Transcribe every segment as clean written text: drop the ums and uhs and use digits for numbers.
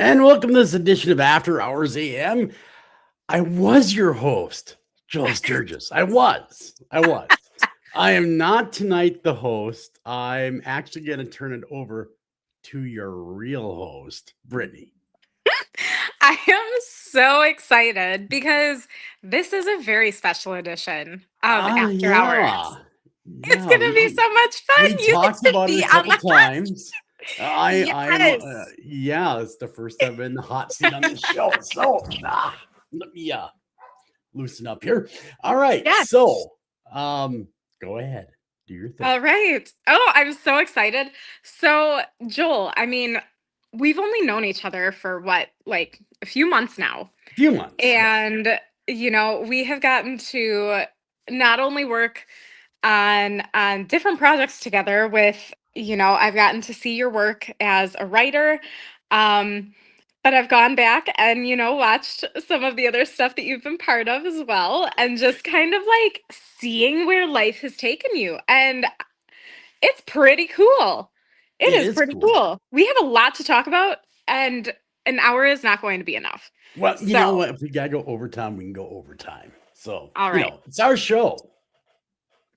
And welcome to this edition of After Hours AM. I was your host, Joel Sturgis. I was. I am not tonight the host. I'm actually going to turn it over to your real host, Brittany. I am so excited because this is a very special edition of After Hours. Yeah. It's Yeah, going to be so much we fun. You get talked to about it be a on couple the hot times. I am Yes. yeah, it's the first time I'm in the hot seat on this show. So, let me loosen up here. All right. Yes. So, go ahead. Do your thing. All right. Oh, I'm so excited. So, Joel, I mean, we've only known each other for what, like a few months now. Few months. Yes. And, we have gotten to not only work on different projects together with, I've gotten to see your work as a writer. Um, but I've gone back and, watched some of the other stuff that you've been part of as well, and just kind of like seeing where life has taken you. And it's pretty cool. It It is is pretty cool. cool. We have a lot to talk about, and an hour is not going to be enough. Well, you know So, what? If we gotta go overtime, we can go overtime. So, all right. it's our show.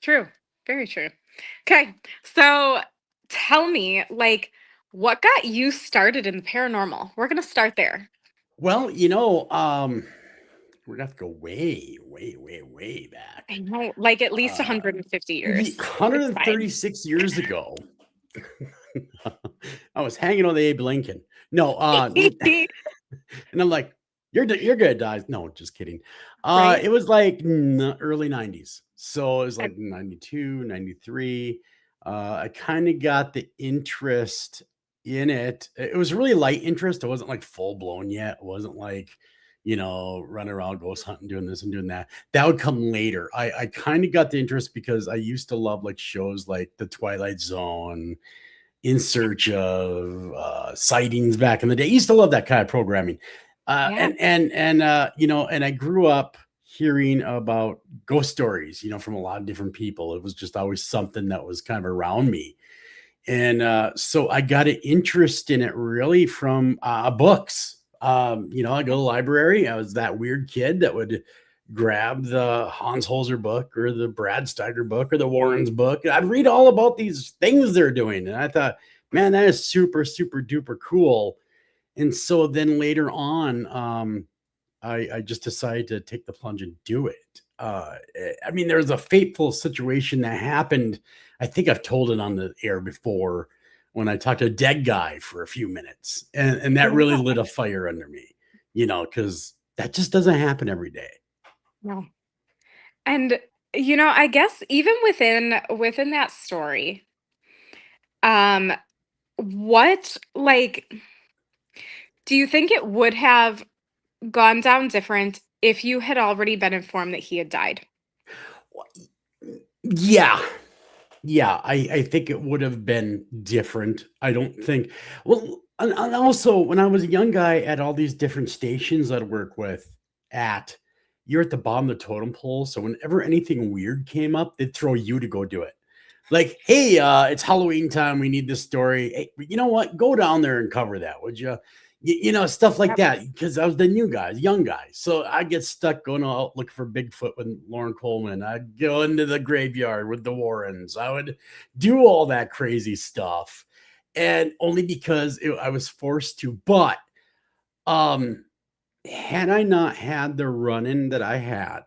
True. Very true. Okay. So tell me, like, what got you started in the paranormal? We're going to start there. Well, we're gonna have to go way, way, way, way I back. know, like at least Uh, 150 years. It's fine. 136 years ago. I was hanging on the Abe Lincoln. No, and I'm like, you're gonna die. No, just kidding. Right? It was like early 90s. So it was I- like 92, 93. I kind of got the interest in it. It was really light interest. It wasn't like full blown yet. It wasn't like, running around ghost hunting, doing this and doing that. That would come later. I kind of got the interest because I used to love like shows like The Twilight Zone, In Search of Sightings back in the day. I used to love that kind of programming. Yeah. And I grew up hearing about ghost stories, from a lot of different people. It was just always something that was kind of around me. And so I got an interest in it really from books. I go to the library. I was that weird kid that would grab the Hans Holzer book or the Brad Steiger book or the Warren's book. I'd read all about these things they're doing. And I thought, man, that is super, super duper cool. And so then later on, I just decided to take the plunge and do it. There was a fateful situation that happened. I think I've told it on the air before when I talked to a dead guy for a few minutes, and that really lit a fire under me, because that just doesn't happen every day. No. And I guess even within that story, um, what like do you think it would have gone down different if you had already been informed that he had died? Yeah, yeah, I think it would have been different. I don't think. Well, and also when I was a young guy at all these different stations I'd work with at, you're at the bottom of the totem pole. So whenever anything weird came up, they'd throw you to go do it. Like, hey, it's Halloween time. We need this story. Hey, you know what? Go down there and cover that, would you? Stuff like Yep. that. Because I was the new guy, young guy. So I get stuck going out looking for Bigfoot with Lauren Coleman. I'd go into the graveyard with the Warrens. I would do all that crazy stuff. And only because I was forced to. But um, had I not had the run-in that I had,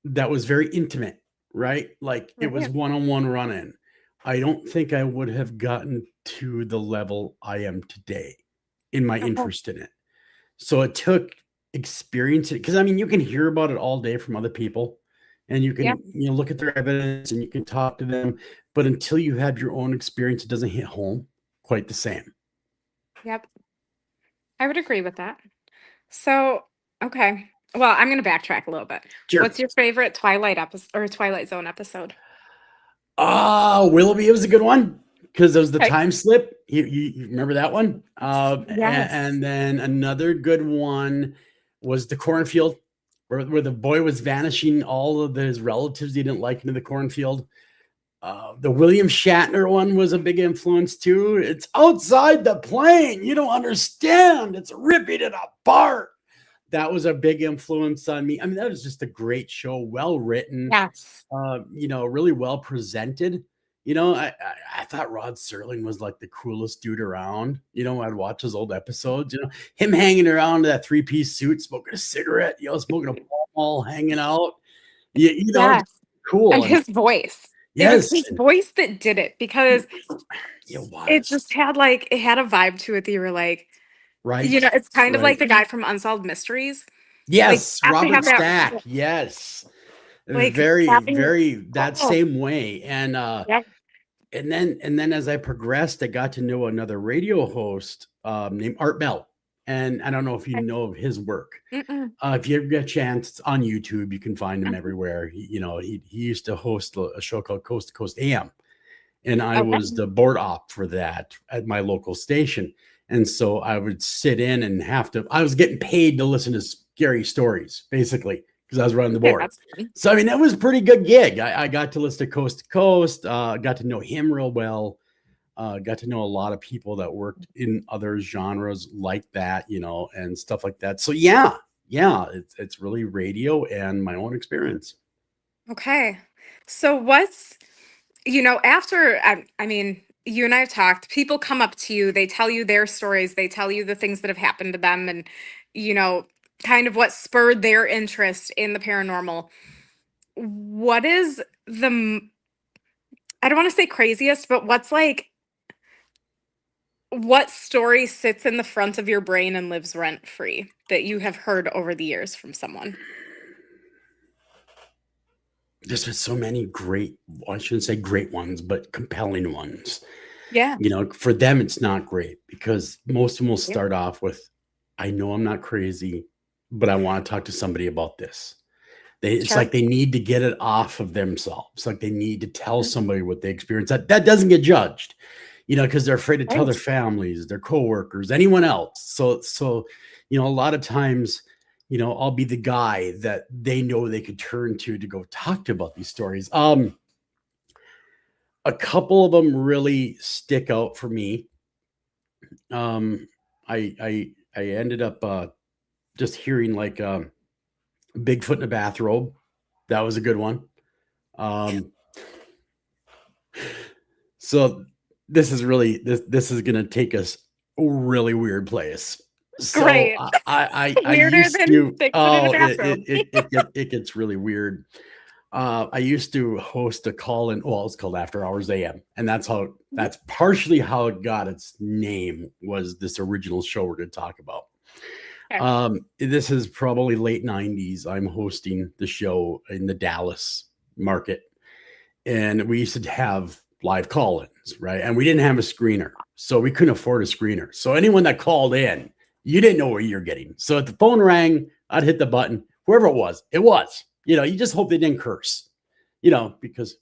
that was very intimate, right? Like it was Right. one-on-one run-in. I don't think I would have gotten to the level I am today in my Okay. interest in it. So it took experience because you can hear about it all day from other people and you Yeah. can look at their evidence and you can talk to them, but until you have your own experience, it doesn't hit home quite the same. Yep. I would agree with that. So, okay. Well, I'm going to backtrack a little bit. Sure. What's your favorite Twilight episode or Twilight Zone episode? Willoughby was a good one because there was the Okay. time slip. You remember that one? Yes. And then another good one was the cornfield, where the boy was vanishing all of his relatives he didn't like into the cornfield. The William Shatner one was a big influence too. It's outside the plane. You don't understand. It's ripping it apart. That was a big influence on me. I mean, that was just a great show, well written, Yes. really well presented. I thought Rod Serling was like the coolest dude around. I'd watch his old episodes, him hanging around in that three-piece suit, smoking a cigarette, smoking a ball, hanging out. Just Yes. And cool. And his voice. It was yes, his voice that did it because it it was just had like it had a vibe to it that you were like, right. it's kind of Right. like the guy from Unsolved Mysteries. Like Yes, you have to Robert have that Stack. Yes. like Very, having very that oh same way. yeah. And then as I progressed, I got to know another radio host named Art Bell. And I don't know if you know of his work. Mm-mm. If you ever get a chance, it's on YouTube. You can find him everywhere. He used to host a show called Coast to Coast AM, and I Okay. was the board op for that at my local station. And so I would sit in and I was getting paid to listen to scary stories, basically, because I was running the Okay, board. that's fun. So, I mean, that was a pretty good gig. I got to listen to Coast, got to know him real well. Got to know a lot of people that worked in other genres like that, and stuff like that. So, yeah, it's really radio and my own experience. Okay. So what's after I mean, you and I have talked, people come up to you, they tell you their stories, they tell you the things that have happened to them and you know, kind of what spurred their interest in the paranormal. What is I don't want to say craziest, but what's like what story sits in the front of your brain and lives rent free that you have heard over the years from someone? There's been so many great, well, I shouldn't say great ones, but compelling ones. Yeah. For them, it's not great because most of them will Yep. start off with, I know I'm not crazy, but I want to talk to somebody about this. It's Sure. like they need to get it off of themselves. Like they need to tell somebody what they experienced. That doesn't get judged, because they're afraid to tell their Right. families, their coworkers, anyone else. So, a lot of times, I'll be the guy that they know they could turn to go talk to about these stories. A couple of them really stick out for me. I ended up just hearing like Bigfoot in a bathrobe. That was a good one. So this is gonna take us a really weird place. So Great. I Weirder used than to Bigfoot in a bathrobe. it gets really weird. I used to host a call in. Well, it's called After Hours AM, and that's partially how it got its name. Was this original show we're going to talk about? Okay. This is probably late '90s. I'm hosting the show in the Dallas market, and we used to have live call-ins, right? And we didn't have a screener, so we couldn't afford a screener. So anyone that called in, you didn't know what you're getting. So if the phone rang, I'd hit the button. Whoever it was, it was. You just hope they didn't curse, because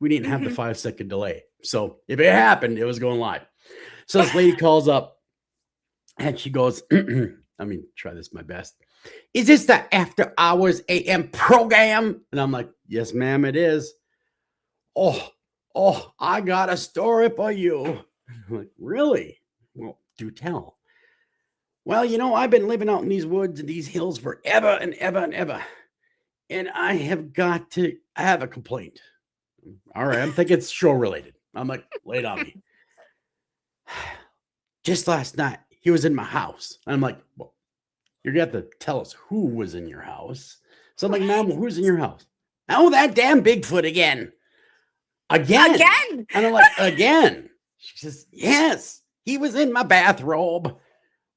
we didn't have the 5-second delay. So if it happened, it was going live. So this lady calls up and she goes, let me try this my best. Is this the After Hours AM program? And I'm like, yes, ma'am, it is. Oh, I got a story for you. I'm like, really? Well, do tell. Well, I've been living out in these woods and these hills forever and ever and ever. And I have a complaint. All right, I'm thinking it's show related. I'm like, lay it on me. Just last night, he was in my house. I'm like, well, you're going to have to tell us who was in your house. So I'm like, ma'am, who's in your house? Oh, that damn Bigfoot again. Again. And I'm like, again. She says, yes, he was in my bathrobe.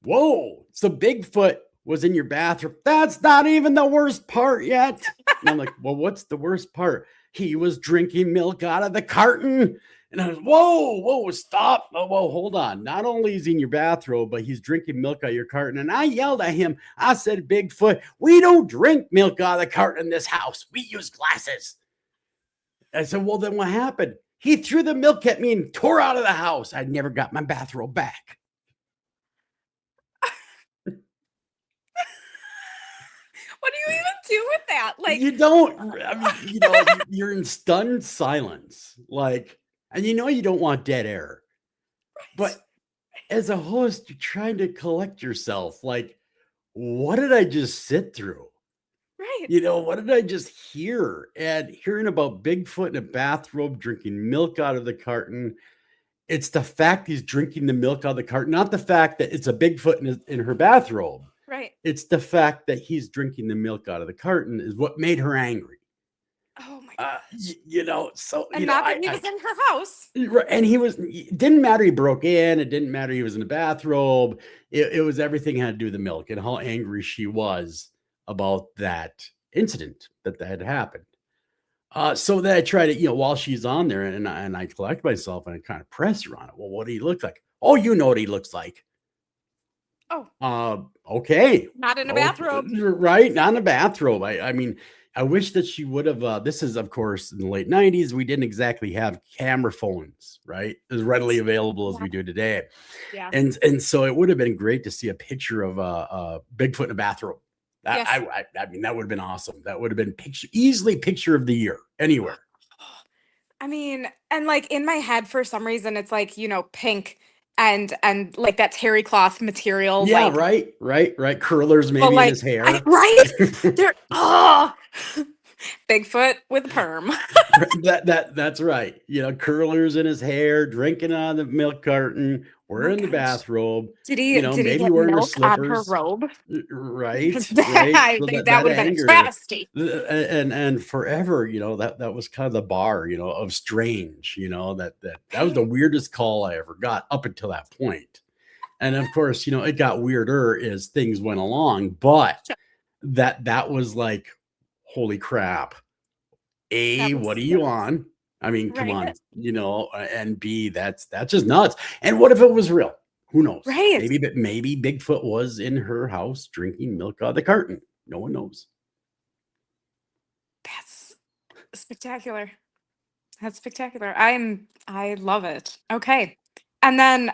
Whoa. So Bigfoot was in your bathroom. That's not even the worst part yet. And I'm like, well, what's the worst part? He was drinking milk out of the carton. And I was, whoa, stop. Oh, whoa, hold on. Not only is he in your bathrobe, but he's drinking milk out of your carton. And I yelled at him. I said, Bigfoot, we don't drink milk out of the carton in this house. We use glasses. I said, well, then what happened? He threw the milk at me and tore out of the house. I never got my bathrobe back. What do you even do with that? Like, You don't, I mean, you're in stunned silence, like, and you don't want dead air. right, But as a host, you're trying to collect yourself. Like, what did I just sit through? right. What did I just hear? And hearing about Bigfoot in a bathrobe drinking milk out of the carton. It's the fact he's drinking the milk out of the carton, not the fact that it's a Bigfoot in her bathrobe. Right. It's the fact that he's drinking the milk out of the carton is what made her angry. Oh my gosh. So And not that he was in her house. and it didn't matter he broke in, it didn't matter he was in a bathrobe. It was everything had to do with the milk and how angry she was about that incident that had happened. So then I try to, while she's on there, and I collect myself and I kind of press her on it. Well, what do he look like? Oh, you know what he looks like. Oh, Okay. not in a Oh, bathrobe. right. Not in a bathrobe. I mean, I wish that she would have. This is, of course, in the late 90s. We didn't exactly have camera phones, right? As readily available as Yeah. we do today. Yeah. And so it would have been great to see a picture of Bigfoot in a bathrobe. Yes. I mean, that would have been awesome. That would have been easily picture of the year anywhere. I mean, and like in my head for some reason it's like, pink and like that terry cloth material, Yeah, like, right. Curlers but maybe in like his hair. right? There Bigfoot with a perm. That's right. Curlers in his hair, drinking on the milk carton, Oh my wearing the gosh. bathrobe, Did he maybe get wearing her milk on her slippers. robe? Right, 'Cause right. I So think that that would have been a angered her. travesty. And forever, that was kind of the bar, of strange, that was the weirdest call I ever got up until that point. And of course, it got weirder as things went along, but Sure. that was like, holy crap. That A, what was are you yes. on? I mean, come on, Right. and B, that's just nuts. And what if it was real? Who knows? Right. Maybe Bigfoot was in her house drinking milk out of the carton. No one knows. That's spectacular. That's spectacular. I love it. Okay. And then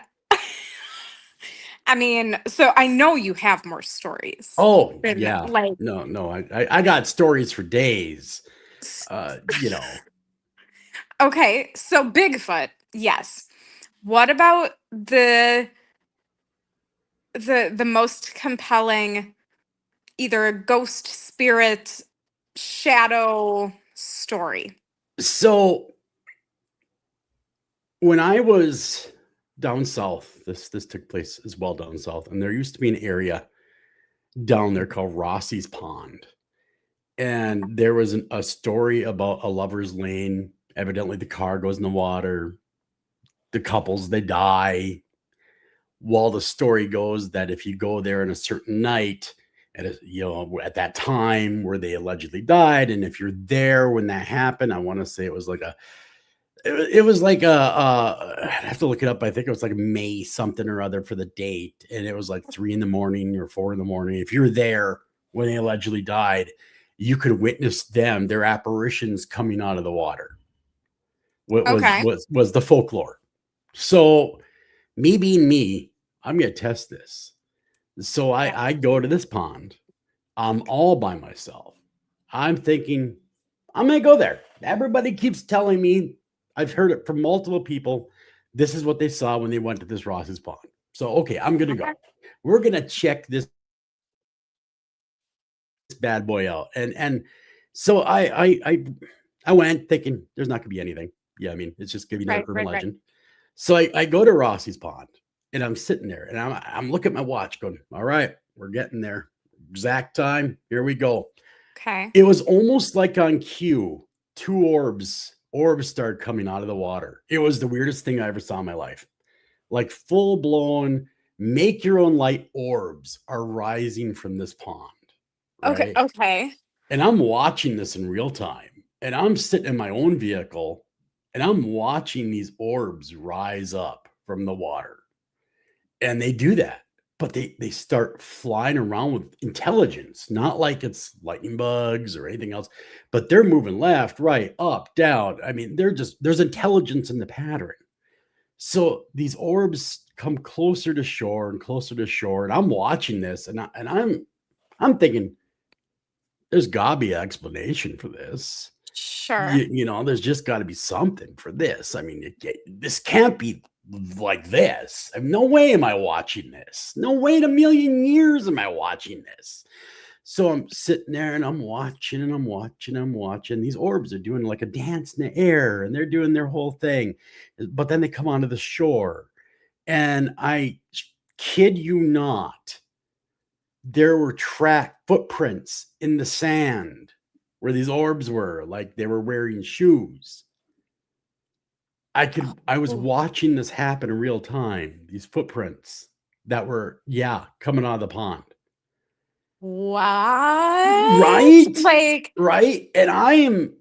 I mean, so I know you have more stories. Oh And yeah, like no, I got stories for days. s- Uh, you know, okay, so Bigfoot, yes. What about the most compelling either ghost spirit shadow story? so when I was down south, this took place as well down south, and there used to be an area down there called Rossi's Pond. And there was a story about a lover's lane. Evidently, the car goes in the water. The couples, they die. Well, the story goes that if you go there on a certain night, at that time where they allegedly died, and if you're there when that happened, I want to say it was like it was like I have to look it up. I think it was like May something or other for the date, and it was like 3 in the morning or 4 in the morning. If you're there when they allegedly died, you could witness their apparitions coming out of the water. What Okay. was the folklore? So me being me, I'm gonna test this. So Yeah. I go to this pond. I'm all by myself. I'm thinking, I'm gonna go there. Everybody keeps telling me, I've heard it from multiple people. This is what they saw when they went to this Ross's Pond. So okay, I'm gonna go. Okay. We're gonna check this bad boy out. And so I went thinking there's not gonna be anything. Yeah, I mean, it's just gonna be another Right, urban right, right. legend. So I go to Rossi's Pond and I'm sitting there and I'm looking at my watch going, all right, we're getting there. Exact time. Here we go. Okay. It was almost like on cue, two orbs started coming out of the water. It was the weirdest thing I ever saw in my life. Like full blown, make your own light orbs are rising from this pond, Okay. right? Okay. And I'm watching this in real time. And I'm sitting in my own vehicle and I'm watching these orbs rise up from the water. And they do that, but they start flying around with intelligence, not like it's lightning bugs or anything else, but they're moving left, right, up, down. I mean, there's intelligence in the pattern. So these orbs come closer to shore and closer to shore, and I'm watching this, and I'm thinking, there's gotta be an explanation for this. Sure. There's just got to be something for this. I mean, this can't be like this. No way am I watching this. No way in a million years am I watching this. So I'm sitting there and I'm watching and I'm watching, I'm watching. These orbs are doing like a dance in the air and they're doing their whole thing. But then they come onto the shore. And I kid you not, there were track footprints in the sand where these orbs were, like they were wearing shoes. I was Oh, watching this happen in real time, these footprints that were, yeah, coming out of the pond. what? Right? Like, Right? And I am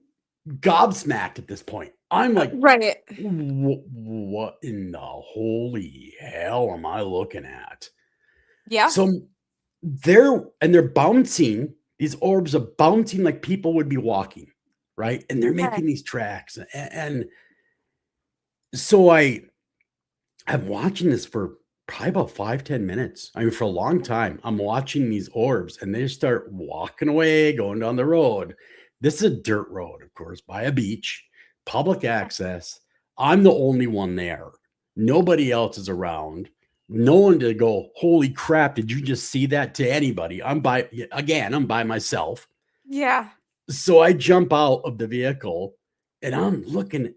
gobsmacked at this point. I'm like, right. what in the holy hell am I looking at? Yeah. So they're bouncing. These orbs are bouncing like people would be walking, right? And they're Okay. making these tracks. And so I'm watching this for probably about 5-10 minutes. I mean, for a long time, I'm watching these orbs and they start walking away, going down the road. This is a dirt road, of course, by a beach, public access. I'm the only one there. Nobody else is around. No one to go, holy crap, did you just see that to anybody? I'm by myself. Yeah. So I jump out of the vehicle and I'm looking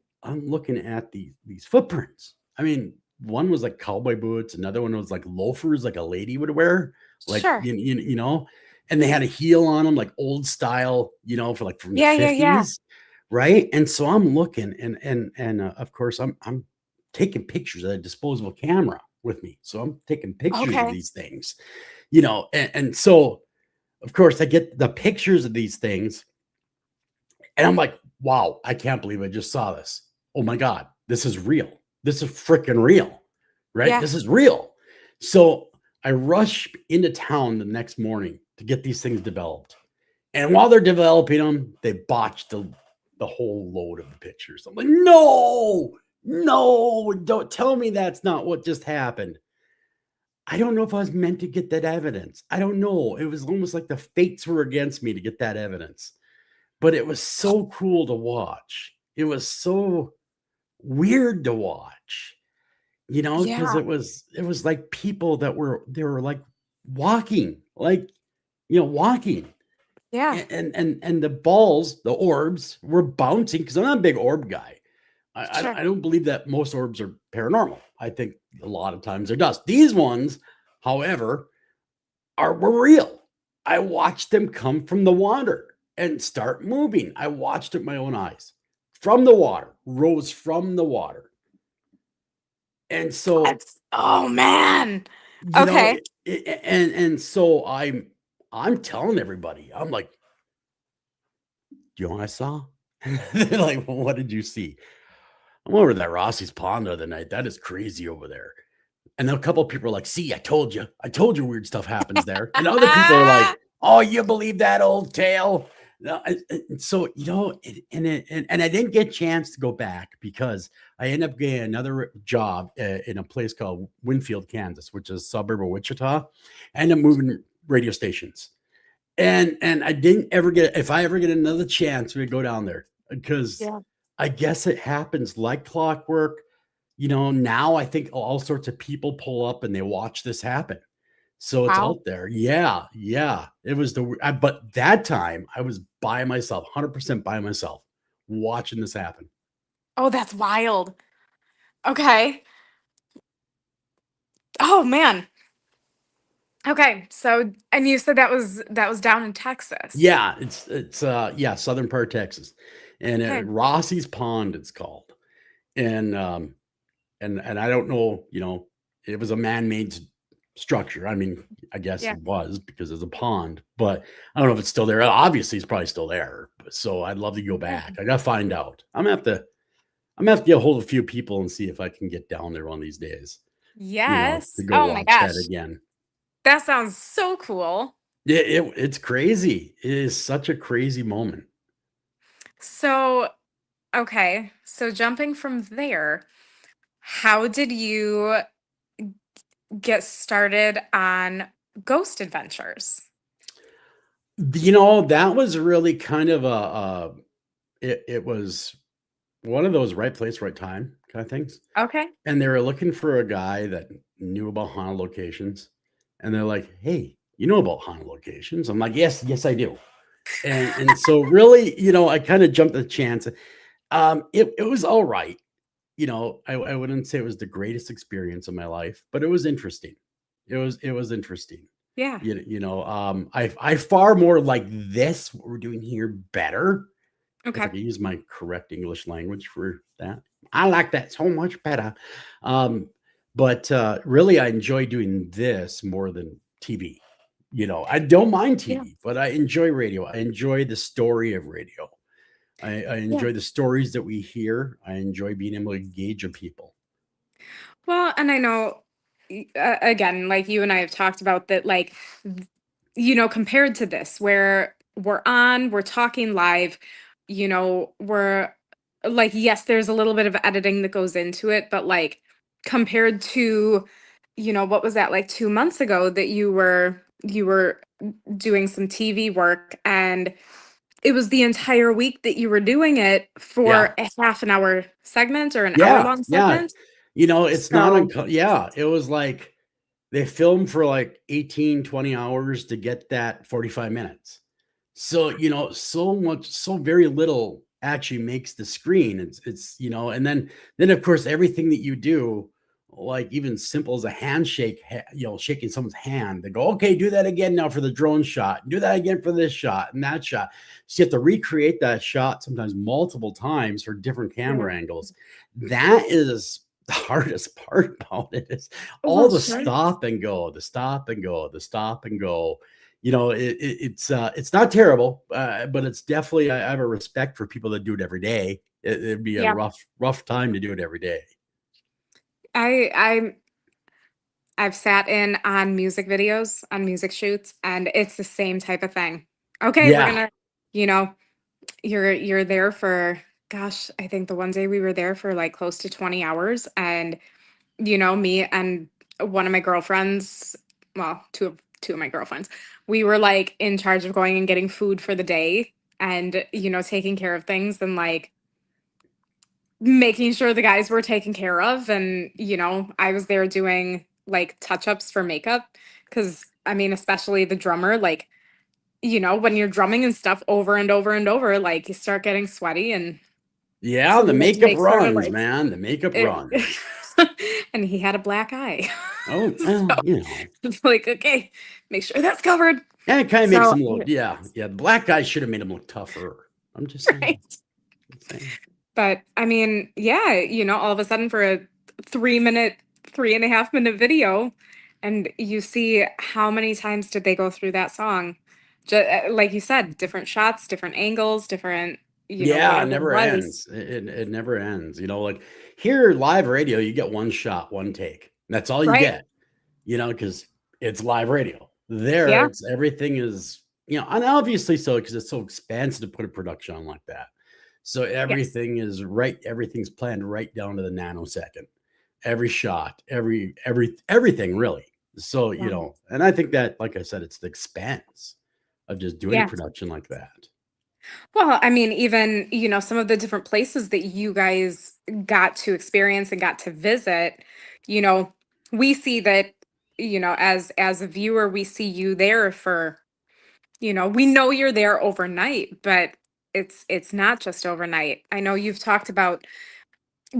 at these footprints. I mean, one was like cowboy boots, another one was like loafers, like a lady would wear, like Sure. and they had a heel on them, like old style, for like from the Yeah, yeah, yeah. 50s, right? And so I'm looking, and of course I'm taking pictures of a disposable camera with me, so I'm taking pictures of Okay. these things, and so of course I get the pictures of these things and I'm like, wow, I can't believe I just saw this. Oh my God, this is real. This is freaking real, right? Yeah. This is real. So I rush into town the next morning to get these things developed. And while they're developing them, they botched the whole load of the pictures. I'm like, no, no, don't tell me that's not what just happened. I don't know if I was meant to get that evidence. I don't know. It was almost like the fates were against me to get that evidence. But it was so cool to watch. It was so weird to watch, because Yeah. it was like people they were like walking, like, walking. Yeah. And the balls, the orbs were bouncing because I'm not a big orb guy. I Sure. don't believe that most orbs are paranormal. I think a lot of times they're dust. These ones, however, were real. I watched them come from the water and start moving. I watched it with my own eyes from the water, rose from the water. And so, That's, oh man. you know, Okay. and so I'm telling everybody, I'm like, do you know what I saw? They're like, well, what did you see? I'm over at that Rossi's pond the other night. That is crazy over there. And then a couple of people are like, see, I told you. I told you weird stuff happens there. And other people are like, oh, you believe that old tale? No, so, and I didn't get a chance to go back because I ended up getting another job in a place called Winfield, Kansas, which is a suburb of Wichita. I ended up moving radio stations. And I didn't ever get, if I ever get another chance, we'd go down there because Yeah. I guess it happens like clockwork. Now I think all sorts of people pull up and they watch this happen. So it's Wow. out there. Yeah, yeah. It was but that time I was by myself, 100% by myself, watching this happen. Oh, that's wild. Okay. Oh man. Okay. So, and you said that was down in Texas. Yeah, it's yeah, southern part of Texas, and Okay. Rossi's Pond it's called, and and I don't know, it was a man-made structure. I mean, I guess Yeah. it was because it's a pond, but I don't know if it's still there. Obviously, it's probably still there. So I'd love to go back. I gotta find out. I'm gonna have to get a hold of a few people and see if I can get down there one of these days, to Yes. go Oh my watch that gosh. again. That sounds so cool. Yeah, it's crazy. It is such a crazy moment. So, okay. So jumping from there, how did you get started on ghost adventures? That was really kind of it was one of those right place, right time kind of things. Okay. And they were looking for a guy that knew about haunted locations. And they're like, "Hey, you know about haunted locations?" I'm like, "Yes, yes, I do." And so really, I kind of jumped the chance. It was all right. I wouldn't say it was the greatest experience of my life, but it was interesting. It was interesting. Yeah. I far more like this, what we're doing here, better. If I Okay. could use my correct English language for that. I like that so much better. Um, but really, I enjoy doing this more than TV. I don't mind Yeah. TV, but I enjoy radio. I enjoy the story of radio. I Yeah. enjoy the stories that we hear. I enjoy being able to engage with people. Well, and I know, again, like you and I have talked about that, like, compared to this, where we're talking live, we're like, yes, there's a little bit of editing that goes into it, but like, compared to, what was that, like 2 months ago that you were doing some TV work, and it was the entire week that you were doing it Yeah. for a half an hour segment or an hour Yeah. long Yeah. segment. It's not So, yeah, it was like they filmed for like 18, 20 hours to get that 45 minutes. So, so much, so very little actually makes the screen. And then of course everything that you do, like even simple as a handshake, shaking someone's hand, they go, "Okay, do that again now for the drone shot. Do that again for this shot and that shot." So you have to recreate that shot sometimes multiple times for different yeah. camera angles. That is the hardest part about it is all Well, the sure. stop and go, the stop and go, the stop and go. It's not terrible, but it's definitely, I have a respect for people that do it every day. It'd be a Yeah. rough time to do it every day. I I'm I've sat in on music videos, on music shoots, and it's the same type of thing. Okay, we're Yeah, gonna, you know, you're there for, gosh, I think the one day we were there for like close to 20 hours, and me and one of my girlfriends, well, two of my girlfriends, we were like in charge of going and getting food for the day, and taking care of things, and like making sure the guys were taken care of. And I was there doing like touch-ups for makeup, because I mean, especially the drummer, like, when you're drumming and stuff over and over and over, like you start getting sweaty. And yeah, so the we had to makeup make sure to runs, like man. The makeup it, runs. and he had a black eye. Oh, So well, it's like, okay, make sure that's covered. and it kind of makes So them look, yeah, yeah. The black guy should have made him look tougher. I'm just saying. right. I'm saying. But I mean, yeah, all of a sudden for a 3 minute, 3.5 minute video, and you see how many times did they go through that song? Like you said, different shots, different angles, different, Yeah, it whatever it never was. ends. It never ends. Like here, live radio, you get one shot, one take. That's all you Right? get. Because it's live radio. There, Yeah. it's everything is, and obviously so because it's so expensive to put a production on like that. So Yes. everything is right, everything's planned right down to the nanosecond. Every shot, everything really. So, Yeah. and I think that, like I said, it's the expense of just doing a Yeah. production like that. Well, I mean, even, some of the different places that you guys got to experience and got to visit, you know, we see that, as a viewer, we see you there for, we know you're there overnight, but it's not just overnight. I know you've talked about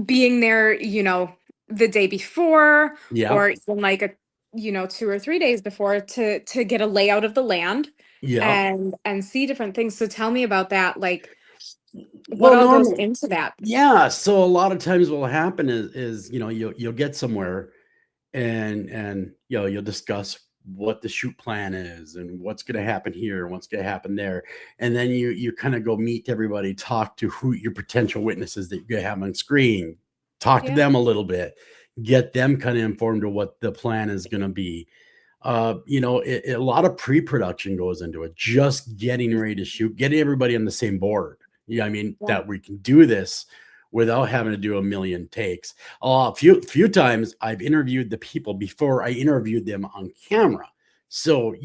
being there, the day before, Yeah. or even like 2 or 3 days before, to get a layout of the land Yeah. and see different things. So tell me about that. Like, what Well, all goes normal. into that? Yeah. So a lot of times what will happen is you'll get somewhere and you'll discuss what the shoot plan is and what's going to happen here and what's going to happen there, and then you kind of go meet everybody, talk to who your potential witnesses that you're going to have on screen, talk to Yeah. them a little bit, get them kind of informed of what the plan is going to be. A lot of pre-production goes into it, just getting ready to shoot, getting everybody on the same board. Yeah, I mean Yeah. that we can do this without having to do a million takes. A few times I've interviewed the people before I interviewed them on camera So,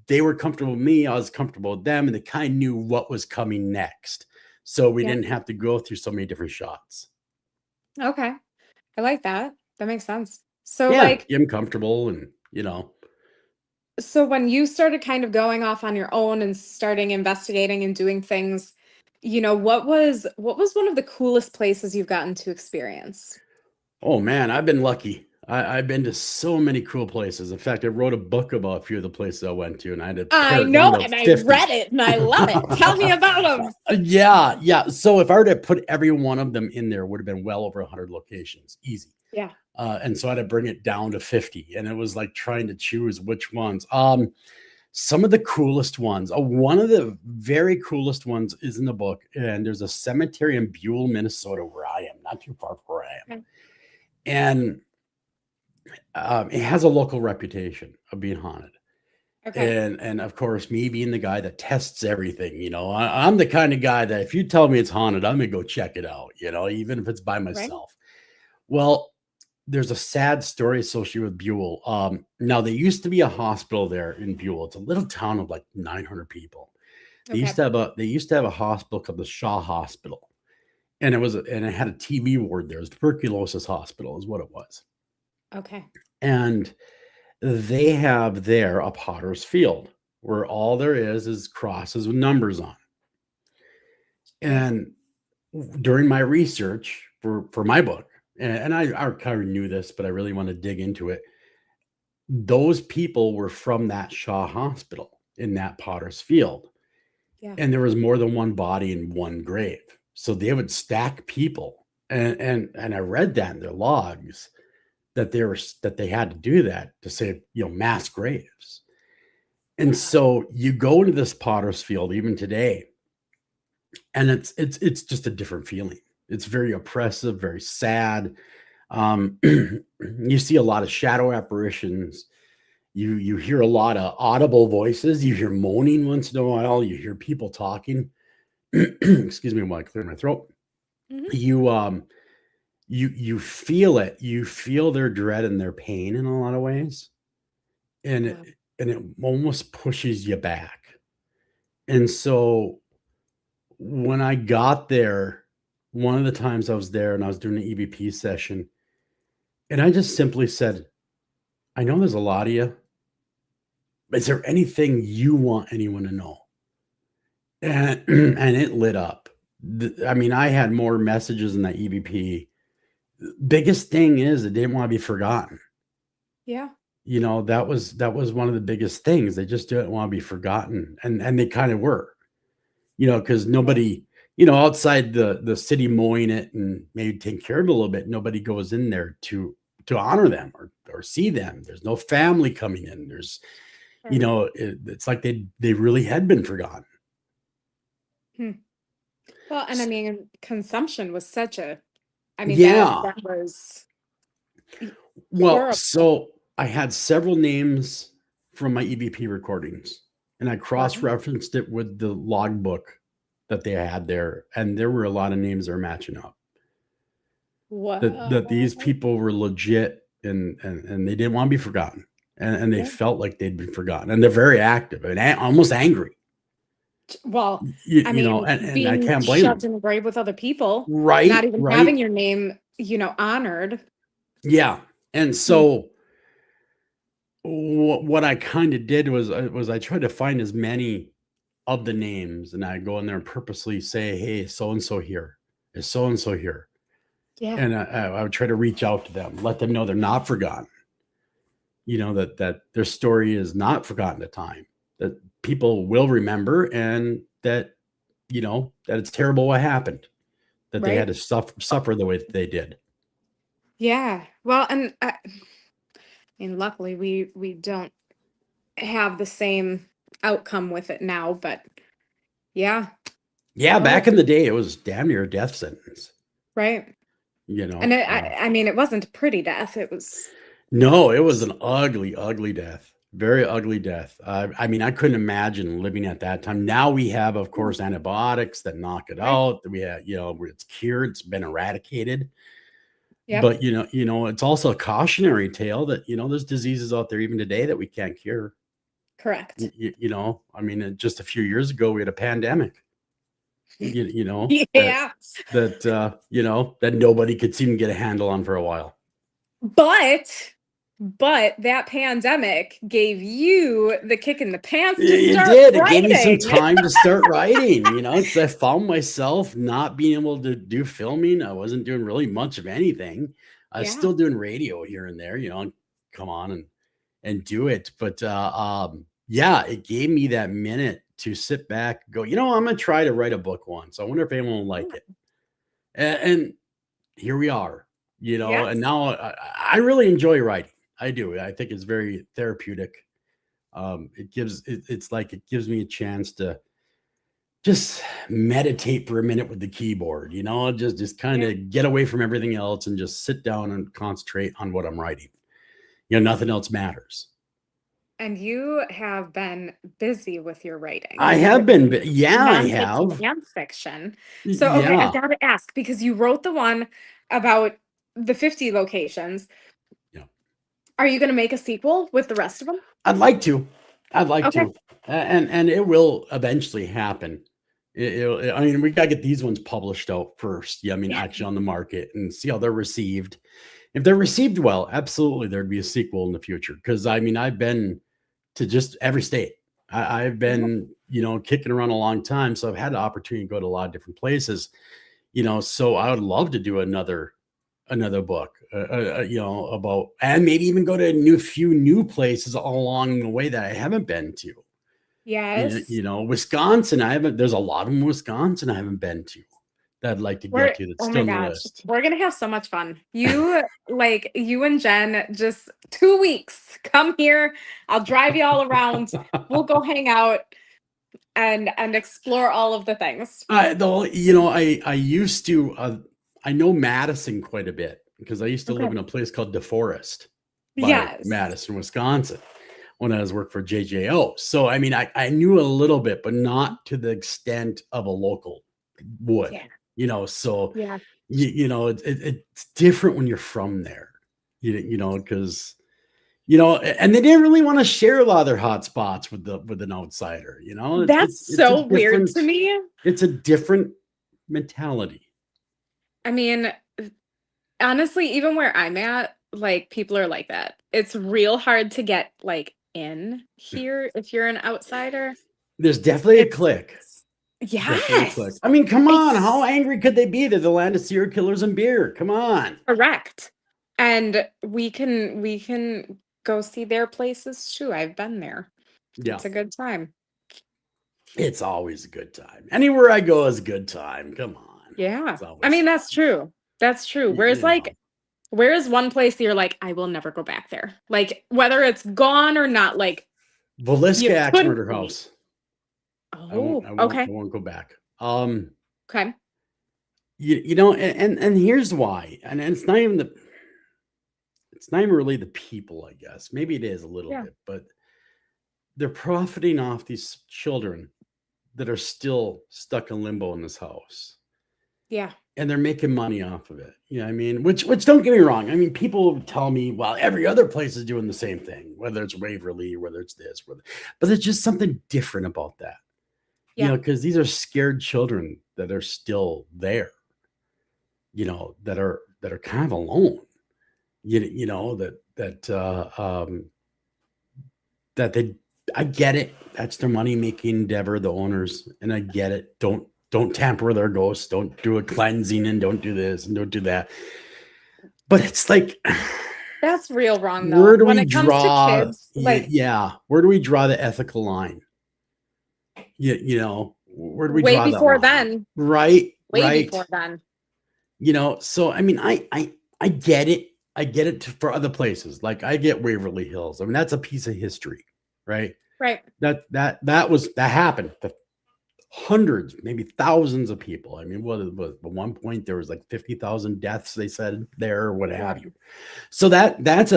they were comfortable with me, I was comfortable with them, and they kind of knew what was coming next. So we Yeah. didn't have to go through so many different shots. Okay. I like that. That makes sense. So Yeah, like get them comfortable and. so when you started kind of going off on your own and starting investigating and doing things, what was one of the coolest places you've gotten to experience? Oh man, I've been lucky. I've been to so many cool places. In fact, I wrote a book about a few of the places I went to, and I had to I pare it down know, to and I 50. read it and I love it. Tell me about them. Yeah, yeah. So if I were to put every one of them in there, it would have been well over 100 locations, easy. Yeah. And so I had to bring it down to 50, and it was like trying to choose which ones. Some of the coolest ones. One of the very coolest ones is in the book, and there's a cemetery in Buell, Minnesota, where I am, not too far from where I am, Okay. and it has a local reputation of being haunted. Okay. And of course, me being the guy that tests everything, I'm the kind of guy that if you tell me it's haunted, I'm gonna go check it out, even if it's by Right. myself. Well, there's a sad story associated with Buell. Now there used to be a hospital there in Buell. It's a little town of like 900 people. Okay. They used to have a hospital called the Shaw Hospital, and it had a TB ward there. It was tuberculosis hospital, is what it was. Okay. And they have there a potter's field where all there is crosses with numbers on. Okay. And during my research for my book, and I kind of knew this, but I really want to dig into it. Those people were from that Shaw Hospital in that potter's field, Yeah. and there was more than one body in one grave. So they would stack people, and I read that in their logs that they had to do that to save mass graves. And Yeah. so you go into this potter's field even today, and it's just a different feeling. It's very oppressive, very sad. You see a lot of shadow apparitions. You hear a lot of audible voices. You hear moaning once in a while. You hear people talking. Excuse me while I clear my throat. Hmm. You feel it. You feel their dread and their pain in a lot of ways, and Wow. it almost pushes you back. And so when I got there, one of the times I was there and I was doing an EVP session, and I just simply said, I know there's a lot of you. Is there anything you want anyone to know? And and it lit up. I mean, I had more messages in that EVP. Biggest thing is it didn't want to be forgotten. Yeah. That was one of the biggest things. They just didn't want to be forgotten. And they kind of were, because Right. nobody, outside the city mowing it and maybe taking care of it a little bit, nobody goes in there to honor them or see them. There's no family coming in. Sure. It's like they really had been forgotten. Hmm. Well, and I mean, consumption was I mean, Yeah. that was y- Well, horrible. so I had several names from my EVP recordings, and I Wow. cross-referenced it with the logbook that they had there, and there were a lot of names that are matching up. That these Wow. people were legit and they didn't want to be forgotten. And they Yeah. felt like they'd been forgotten. And they're very active and almost angry. Well, I mean, And I being can't blame shoved them. in a grave with other people, not Right, even right. having your name, honored. Yeah. And Hmm. so what I kind of did was I tried to find as many of the names, and I go in there and purposely say, "Hey, so and so here, is so and so here," Yeah. and I would try to reach out to them, let them know they're not forgotten. That their story is not forgotten at time. That people will remember, and that it's terrible what happened. That they had Right. to suffer the way that they did. Yeah. Well, and I mean, luckily we don't have the same outcome with it now, but yeah. Yeah, Oh, back in the day, it was damn near a death sentence. right. You And know, I mean, it wasn't a pretty death. It was. No, it was an ugly, ugly death. Very ugly death. I mean, I couldn't imagine living at that time. Now we have, of Yeah. course, antibiotics that knock it Right. out. We have, where it's cured, it's been eradicated. Yep. But it's also a cautionary tale that there's diseases out there even today that we can't cure. Correct. I mean, just a few years ago, we had a pandemic, that, Yeah. that nobody could seem to get a handle on for a while. But that pandemic gave you the kick in the pants to It start did. It gave me some writing. time to start writing, because I found myself not being able to do filming. I wasn't doing really much of anything. I was Yeah. still doing radio here and there, and come on and do it. But yeah, it gave me that minute to sit back, and go, I'm gonna try to write a book once. I wonder if anyone will like it. And here we are, and Yes. now I really enjoy writing. I do. I think it's very therapeutic. It's like it gives me a chance to just meditate for a minute with the keyboard, just kind Yeah. of get away from everything else and just sit down and concentrate on what I'm writing. Nothing else matters. And you have been busy with your writing, I have with been, yeah, I nonfiction have. and fiction. So, okay, I've Yeah. got to ask because you wrote the one about the 50 locations. Yeah. Are you going to make a sequel with the rest of them? I'd like to. I'd like Okay. to. And it will eventually happen. I mean, we got to get these ones published out first. Yeah, I mean, Yeah. actually on the market and see how they're received. If they're received well, absolutely, there'd be a sequel in the future. Because I mean, I've been to just every state. I've been, kicking around a long time, so I've had the opportunity to go to a lot of different places. So I would love to do another book, about, and maybe even go to a few new places along the way that I haven't been to. Yes. Wisconsin, I haven't. There's a lot of Wisconsin I haven't been to that I'd like to get to. That's Oh still my on the gosh, list. we're gonna have so much fun. You and Jen, just 2 weeks. Come here. I'll drive you all around. We'll go hang out and explore all of the things. Though, I used to. I know Madison quite a bit because I used to Okay. live in a place called DeForest by Yes. Madison, Wisconsin, when I was working for JJO. So I mean, I knew a little bit, but not to the extent of a local would. Yeah. So Yeah. it's different when you're from there. Because and they didn't really want to share a lot of their hot spots with an outsider. That's It's a so weird different to me. it's a different mentality. I mean, honestly, even where I'm at, like people are like that. It's real hard to get like in here if you're an outsider. There's definitely a It's click. Definitely a click. yes. I mean, come on, how It's angry could they be? They're the land of serial killers and beer. Come on. correct. And we can go see their places too. I've been there. Yeah, It's a good time. it's always a good time. Anywhere I go is a good time. Come on. Yeah. It's I always mean, fun. that's true. That's true. You, Whereas you know. like where is one place that you're like, I will never go back there? Like whether it's gone or not, like you Villisca Axe couldn't Murder leave. House. I won't. Oh, I won't. okay. I won't go back. Okay. And here's why. And it's not even the. It's not even really the people, I guess. Maybe it is a little Yeah. bit, but they're profiting off these children that are still stuck in limbo in this house. Yeah. And they're making money off of it. I mean, which don't get me wrong. I mean, people tell me, well, every other place is doing the same thing, whether it's Waverly, whether it's this, but there's just something different about that. Yeah. Because these are scared children that are still there, that are kind of alone. That they, I get it. That's their money making endeavor, the owners, and I get it. Don't tamper with our ghosts. Don't do a cleansing and don't do this and don't do that. But it's like, That's real wrong though. where do When we it comes to draw? kids, like Yeah, where do we draw the ethical line? Where do we way draw that before line? then. Right, Way right. before then. So I mean, I get it. I get it for other places. Like I get Waverly Hills. I mean, that's a piece of history, right? Right. That happened to hundreds, maybe thousands of people. I mean, what was at one point there was like 50,000 deaths, they said there, or what have you. So that's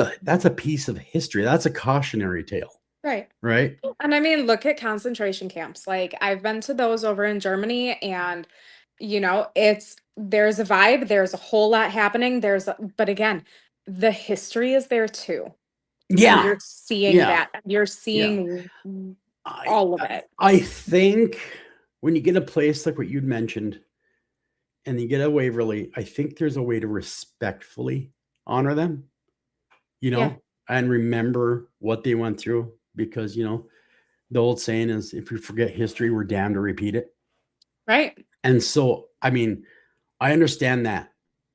a piece of history. That's a cautionary tale. Right. Right. And I mean, look at concentration camps. Like I've been to those over in Germany and there's a vibe, there's a whole lot happening. But again, the history is there too. and Yeah. you're seeing Yeah. that. You're Yeah. seeing I all of I it. I think when you get a place like what you'd mentioned and you get a Waverly, I think there's a way to respectfully honor them, Yeah, and remember what they went through because, the old saying is if we forget history, we're damned to repeat it. right. And so, I mean, I understand that.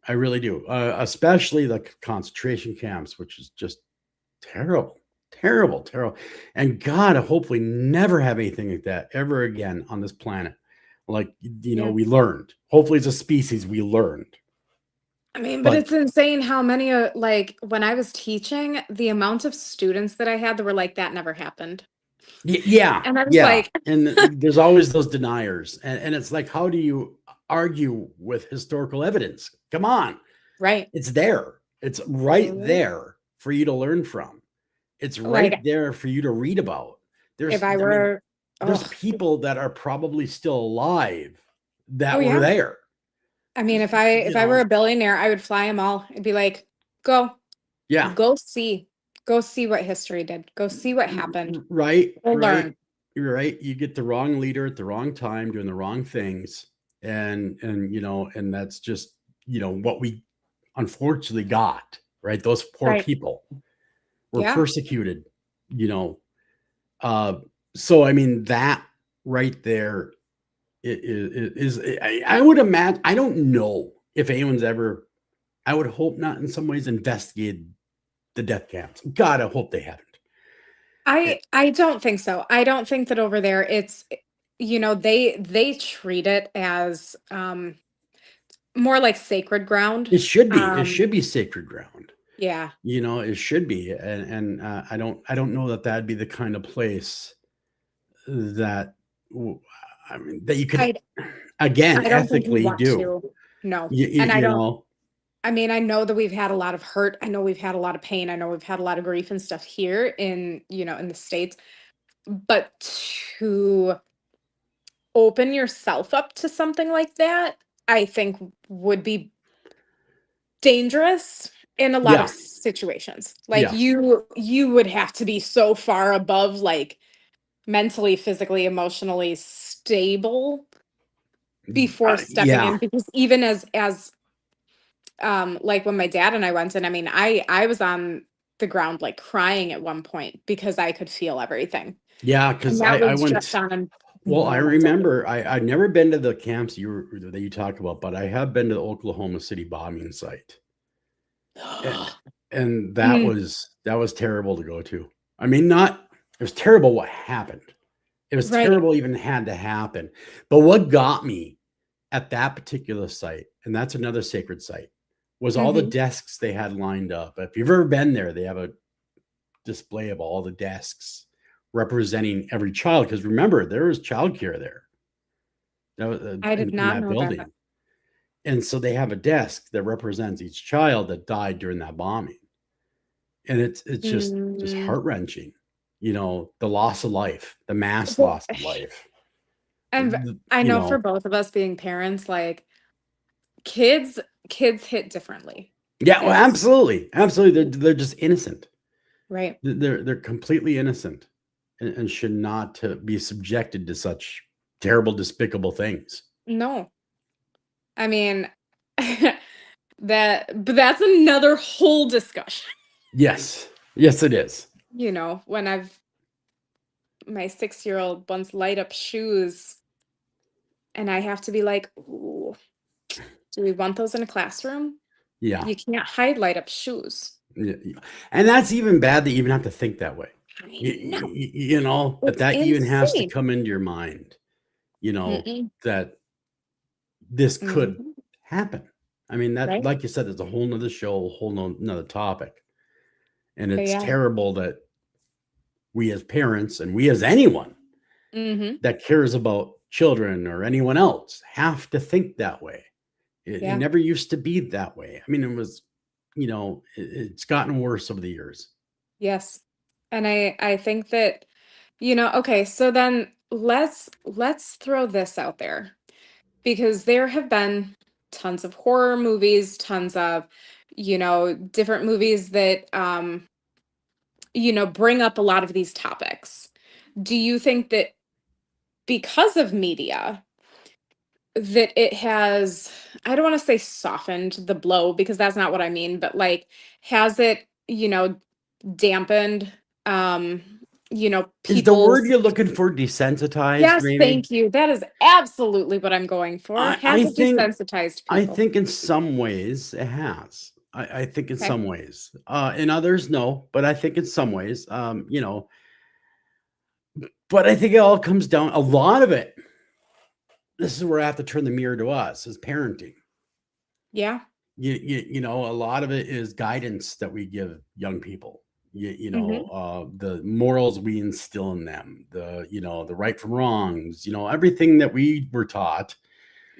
I really do. Especially the concentration camps, which is just terrible, terrible, terrible. And God, I hopefully never have anything like that ever again on this planet. Like, Yeah. we learned. Hopefully, as a species, we learned. I mean, but But it's insane how many, like, when I was teaching, the amount of students that I had that were like, that never happened. Yeah, And I was yeah. like, And there's always those deniers. And it's like, how do you argue with historical evidence? Come on. right. It's there. It's right Mhm. there for you to learn from. It's right Like, there for you to read about. if There's I I mean, were, there's oh, people that are probably still alive oh that were yeah. there. I mean, You if I were a know, billionaire, I would fly them all. I'd be like, go, yeah. go see, go see what history did. Go see what happened. Right, Go right. learn. You're right. You get the wrong leader at the wrong time doing the wrong things. And that's just, what we unfortunately got, right? Those poor Right. people were Yeah. persecuted, you know. So I mean that right there I would imagine. I don't know if anyone's ever. I would hope not. In some ways, investigated the death camps. God, I hope they haven't. I don't think so. I don't think that over there it's they treat it as more like sacred ground. It should be. It Um should be sacred ground. yeah. It should be. And I don't know that that'd be the kind of place that I mean that you could I again I don't think you ethically want do. to. No. You, you, And I you don't know. I mean, I know that we've had a lot of hurt. I know we've had a lot of pain. I know we've had a lot of grief and stuff here in the States. But to open yourself up to something like that, I think would be dangerous in a lot of Yeah. situations. Like Yeah. you would have to be so far above like mentally, physically, emotionally stable before stepping Yeah. in because even as like when my dad and I went and I mean I was on the ground like crying at one point because I could feel everything. Yeah. And Because that I was just went. on a Well, I normal day. remember I've never been to the camps that you talk about, but I have been to the Oklahoma City bombing site, and, and that Mm, was terrible to go to. I mean, not it was terrible what happened. It was right. terrible even had to happen. But what got me at that particular site, and that's another sacred site, was all the Hmm. desks they had lined up. If you've ever been there, they have a display of all the desks representing every child. Because remember, there was childcare there. That was, I did in not that know that. building. And so they have a desk that represents each child that died during that bombing. And it's just Mm, heart-wrenching. The loss of life, the mass well, loss of life. and The- I you know for know, both of us being parents, like kids kids hit differently. yeah, well, It's absolutely. Absolutely. They're just innocent. right. They're completely innocent and should not to be subjected to such terrible, despicable things. No. I mean but that's another whole discussion. Yes. Yes, it is. When I've my 6-year-old wants light up shoes and I have to be like, "Ooh, do we want those in a classroom? Yeah. You can't hide light up shoes." Yeah, and that's even bad that you even have to think that way. I You, know. that It's that even has to insane. come into your mind. Mm-mm. That this could Mhm. happen. I mean, that Right? like you said, it's a whole nother show, a whole nother topic, and But it's yeah. terrible that we as parents and we as anyone Mhm. that cares about children or anyone else have to think that way. It Yeah. never used to be that way. I mean, it was, it's gotten worse over the years. Yes. And I think that, okay, so then let's throw this out there because there have been tons of horror movies, tons of, different movies that bring up a lot of these topics. Do you think that because of media, that it has, I don't want to say softened the blow because that's not what I mean, but like, has it, dampened, um, Is the word people's. you're looking for desensitized, Yes, maybe? thank you. That is absolutely what I'm going for. I, Has I it think desensitized I people? think in some ways it has. I think in Okay. some ways. In others, no, but I think in some ways, but I think it all comes down a lot of it. This is where I have to turn the mirror to us as parenting. Yeah. A lot of it is guidance that we give young people. Hmm. The morals we instill in them, the right from wrongs, everything that we were taught.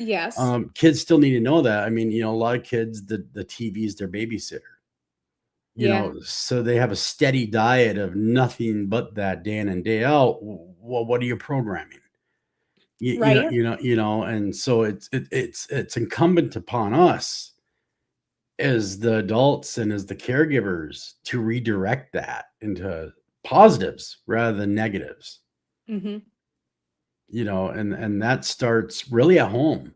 Yes. Kids still need to know that. I mean, a lot of kids, the TV is their babysitter, Yeah. so they have a steady diet of nothing but that day in and day out. Well, what are you programming? Right. And so it's incumbent upon us as the adults and as the caregivers to redirect that into positives rather than negatives. Hmm. And that starts really at home.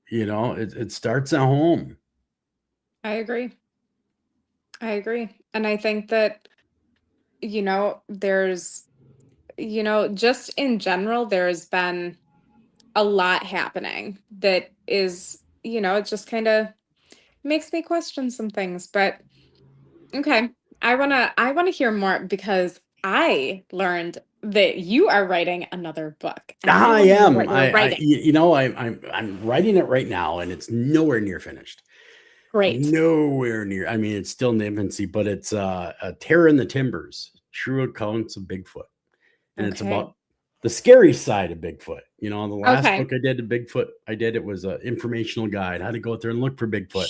It starts at home. I agree. I agree. And I think that, there's, just in general, there's been a lot happening that is, it just kind of makes me question some things. But okay, I wanna hear more because I learned that you are writing another book, and I I want to know am. what you're I writing. I'm writing it right now, and it's nowhere near finished. Great. Nowhere near. I mean, it's still in the infancy, but it's a Terror in the Timbers: True Accounts of Bigfoot, and it's Okay. about the scary side of Bigfoot. The last Okay. book I did to Bigfoot, it was an informational guide how to go out there and look for Bigfoot,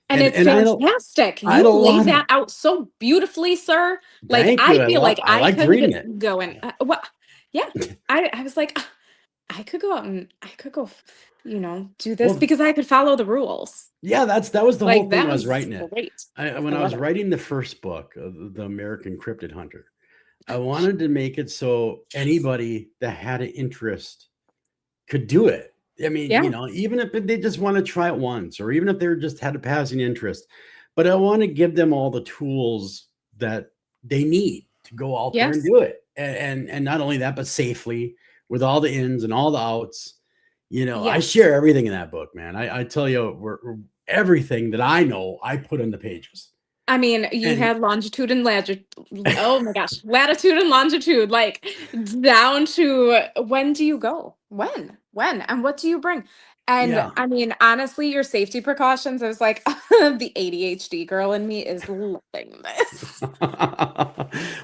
And and it's and fantastic. I had You a laid lot of that out so beautifully, sir. Like, thank you. I feel like I I liked reading could it. go and what? Yeah. I was like, "Ah, I could go out and I could go, do this Well, because I could follow the rules." yeah, that was the whole Like, thing that when I was was writing it. great. When I I love was it. writing the first book, the American Cryptid Hunter, I wanted to make it so anybody that had an interest could do it. I mean, Yeah. even if they just want to try it once, or even if they just had a passing interest, but I want to give them all the tools that they need to go out there and Yes. do it. And not only that, but safely with all the ins and all the outs. I Yes. share everything in that book, man. I tell you, everything that I know, I put on the pages. I mean, you And had longitude and latitude. Oh my gosh, latitude and longitude, like down to when do you go? When? And what do you bring? And yeah. I mean, honestly, your safety precautions, I was like, the ADHD girl in me is loving this.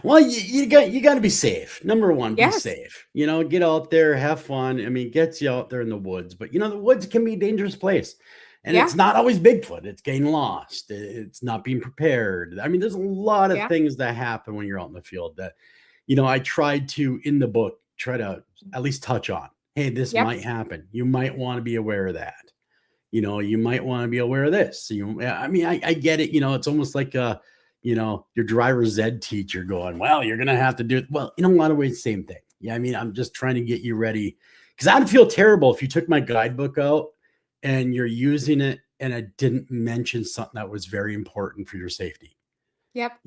Well, you got to be safe. Number one, be Yes. safe. Get out there, have fun. I mean, gets you out there in the woods, but the woods can be a dangerous place, and Yeah. it's not always Bigfoot. It's getting lost. It's not being prepared. I mean, there's a lot of Yeah. things that happen when you're out in the field that I tried to in the book try to at least touch on. Hey, this Yep. might happen. You might want to be aware of that. You might want to be aware of this. So I mean, I get it. It's almost like your driver's ed teacher going, well, you're gonna have to do it. Well, in a lot of ways, same thing. Yeah, I mean, I'm just trying to get you ready because I'd feel terrible if you took my guidebook out and you're using it and I didn't mention something that was very important for your safety. Yep.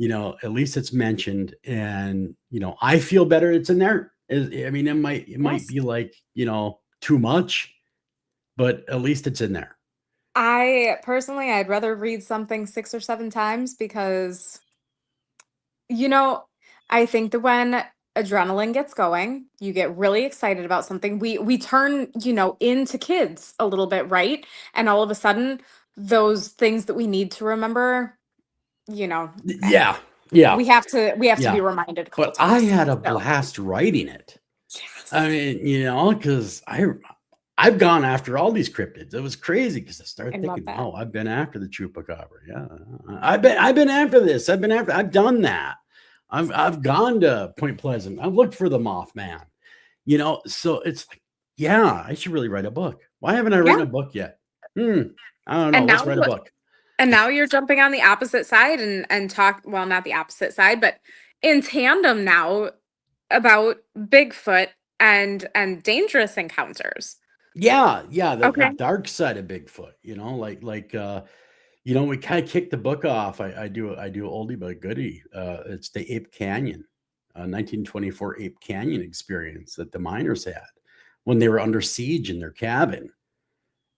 At least it's mentioned, and I feel better. It's in there. I mean, it might Yes. be like too much, but at least it's in there. I personally, I'd rather read something 6 or 7 times because You know, I think that when adrenaline gets going, you get really excited about something. We turn, into kids a little bit, right? And all of a sudden, those things that we need to remember, you know, eh, Yeah, yeah, we have to be yeah. reminded a couple But I times. had a So, blast writing it. I yes, mean, because I've gone after all these cryptids. It was crazy because I I started love thinking, that. wow, I've been after the chupacabra. Yeah, I've been after this. I've done that. I've gone to Point Pleasant. I've looked for the Mothman. So it's like, yeah, I should really write a book. Why haven't I Yeah. written a book yet? I don't know. And Let's now write a book. And now you're jumping on the opposite side and talk, well, not the opposite side, but in tandem now about Bigfoot and dangerous encounters. Yeah, yeah, the Okay. dark side of Bigfoot, we kind of kicked the book off. I do oldie but goodie. It's the Ape Canyon, 1924 Ape Canyon experience that the miners had when they were under siege in their cabin.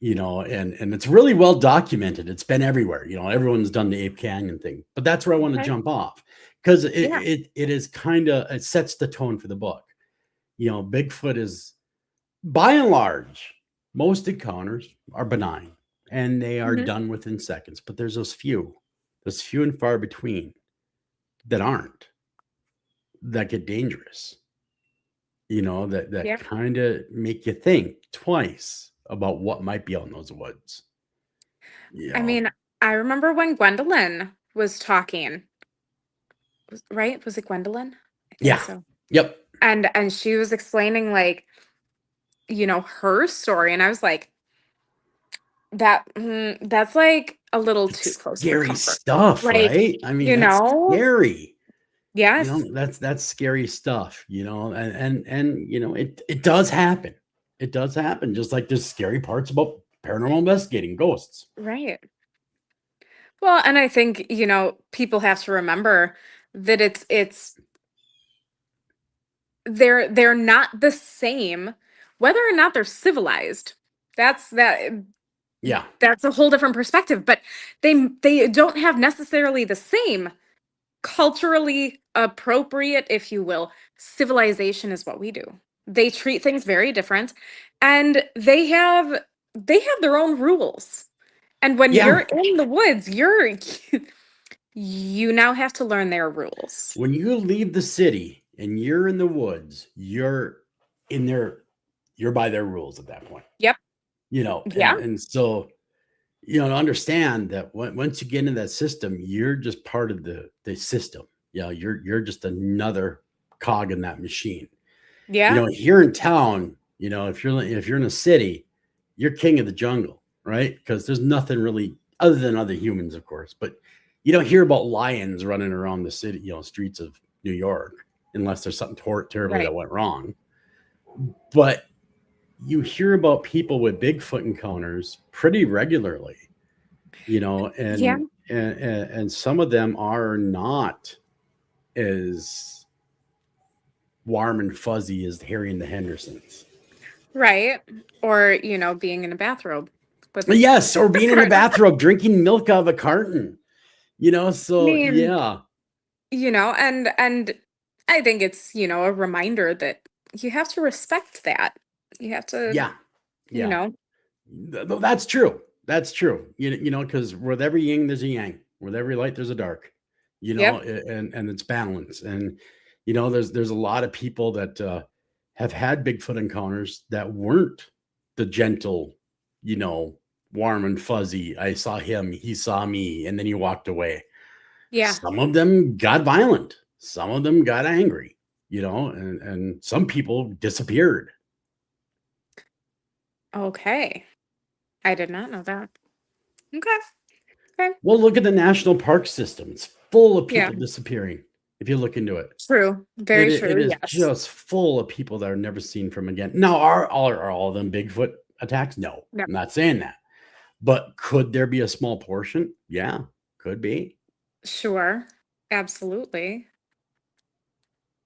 And it's really well documented. It's been everywhere. Everyone's done the Ape Canyon thing, but that's where I want to Okay. jump off because it Yeah. it is it sets the tone for the book. Bigfoot is, by and large, most encounters are benign and they are Mhm. done within seconds, but there's those few and far between that aren't, that get dangerous, that Yeah. kind of make you think twice about what might be out in those woods. You I know, mean, I remember when Gwendolyn was talking, right? Was it Gwendolyn? I think yeah, so. yep, And she was explaining like, her story, and I was like, that's like a little too it's close for scary comfort. stuff, Like, right? I mean, you that's know? scary. Yes. That's scary stuff, and it does happen. It does happen, just like there's scary parts about paranormal investigating, ghosts. Right. Well, and I think, people have to remember that it's they're not the same whether or not they're civilized. That's that Yeah, that's a whole different perspective, but they don't have necessarily the same culturally appropriate, if you will, civilization is what we do. They treat things very different, and they have their own rules. And when yeah. you're in the woods, you now have to learn their rules. When you leave the city and you're in the woods, you're in their you're by their rules at that point. Yep. And Yeah. so to understand that once you get into that system, you're just part of the system. You're just another cog in that machine. Yeah. Here in town, if you're in a city, you're king of the jungle, right? Because there's nothing really other than other humans, of course. But you don't hear about lions running around the city, streets of New York, unless there's something terribly that Right. went wrong. But you hear about people with Bigfoot encounters pretty regularly, Yeah. and some of them are not as warm and fuzzy as Harry and the Hendersons. Right. Or, being in a bathrobe with Yes, or a being in the partner. bathrobe drinking milk out of a carton. I So mean, yeah, and I think it's, a reminder that you have to respect that. You have to, yeah, you yeah. know, That's true. That's true. Because with every yin, there's a yang. With every light, there's a dark. yep. And it's balance. And there's a lot of people that have had Bigfoot encounters that weren't the gentle, warm and fuzzy. I saw him, he saw me, and then he walked away. Yeah. Some of them got violent. Some of them got angry. And some people disappeared. Okay. I did not know that. Okay. Okay. Well, look at the national park system. It's full of Yeah. people disappearing. If you look into it, True. it Very it true. is Yes. just full of people that are never seen from again. Now, are all of them Bigfoot attacks? No, Yep. I'm not saying that. But could there be a small portion? Yeah, could be. Sure. Absolutely.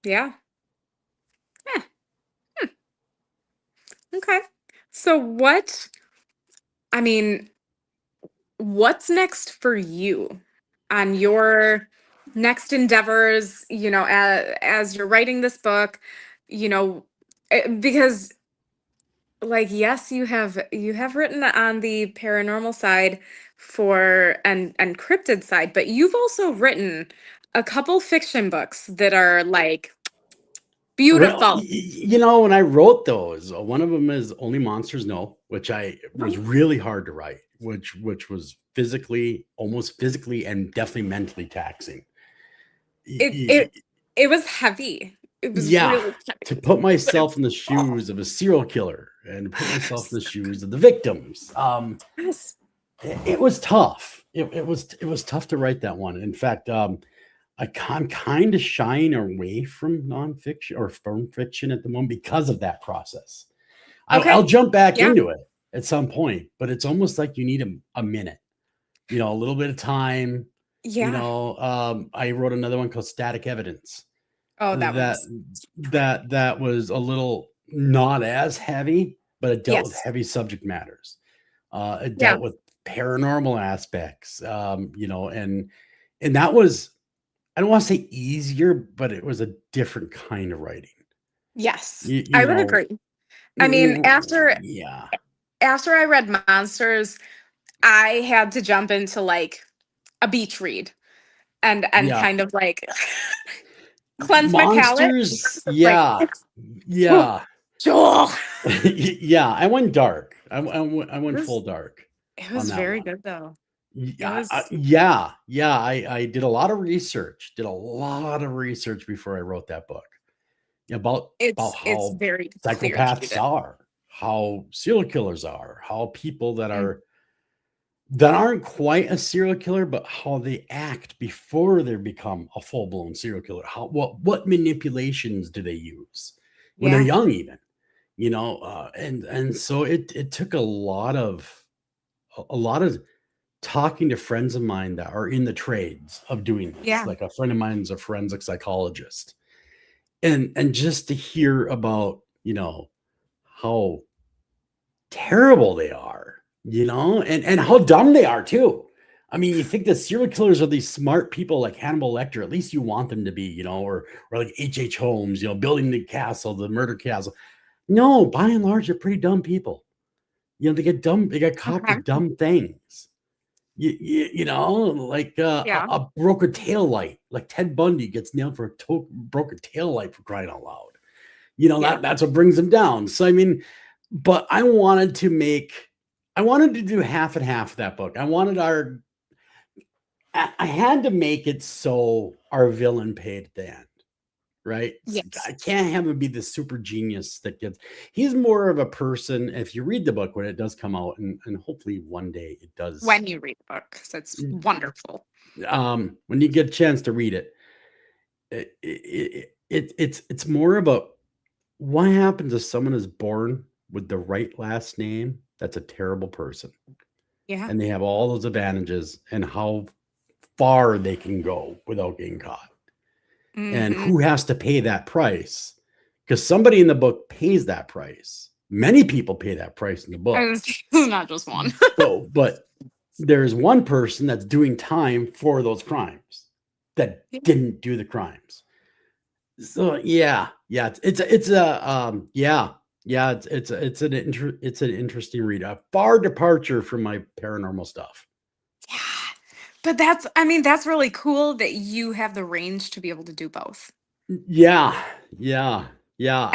Yeah. Yeah. Hmm. Okay. So I mean, what's next for you on your next endeavors, as you're writing this book, because like yes, you have written on the paranormal side for and cryptid side, but you've also written a couple fiction books that are like Well, beautiful. when I wrote those, one of them is Only Monsters Know, which I was really hard to write, which was almost physically and definitely mentally taxing. It it it was heavy. It was Yeah, really to heavy. put But myself it's in the oh shoes of a serial killer and to put myself in the shoes of the victims. yes. it was tough. It was tough to write that one. In fact, I'm kind of shying away from nonfiction or from fiction at the moment because of that process. I'll Okay. jump back Yeah. into it at some point, but it's almost like you need a minute, a little bit of time. Yeah. I wrote another one called Static Evidence. Oh, that That one's great. that was a little not as heavy, but it dealt with Yes. heavy subject matters. It Yeah. dealt with paranormal aspects, and that was, I don't want to say easier, but it was a different kind of writing. Yes. You, I you would know, agree. I mean, yeah, after I read Monsters, I had to jump into like a beach read and yeah. kind of like cleanse my palate. Monsters, It's like, yeah, whew, yeah, Joel. yeah. I went dark. I went full This dark It on was that very one. good though. It Yeah, was yeah, yeah. I did a lot of research. Did a lot of research before I wrote that book about it's how very clear psychopaths treated. are, how serial killers are, how people Mm, that aren't quite a serial killer, but how they act before they become a full blown serial killer. What manipulations do they use when they're yeah. young, even? And so it took a lot of talking to friends of mine that are in the trades of doing this. Yeah. Like a friend of mine's a forensic psychologist, and just to hear about how terrible they are, and how dumb they are too. I mean, you think that serial killers are these smart people like Hannibal Lecter, at least you want them to be, or like H.H. Holmes, building the castle, the murder castle. No, by and large, they're pretty dumb people. They get caught for Okay. dumb things. Like Yeah. a broken tail light, like Ted Bundy gets nailed for a broken tail light, for crying out loud. Yeah. That's what brings him down. So I mean, but I wanted to do half and half of that book. I had to make it so our villain paid at the end, right? Yes. I can't have him be the super genius that gets. He's more of a person. If you read the book when it does come out, and hopefully one day it does, When you read the book, 'cause it's wonderful. when you get a chance to read it, it's more about what happens if someone is born with the right last name. That's a terrible person, Yeah. and they have all those advantages, and how far they can go without getting caught, and Mhm. who has to pay that price, because somebody in the book pays that price. Many people pay that price in the book, It's not just one. but there's one person that's doing time for those crimes that Yeah. didn't do the crimes. So yeah, yeah, it's an interesting read. A far departure from my paranormal stuff. Yeah. But that's really cool that you have the range to be able to do both. Yeah, yeah, yeah.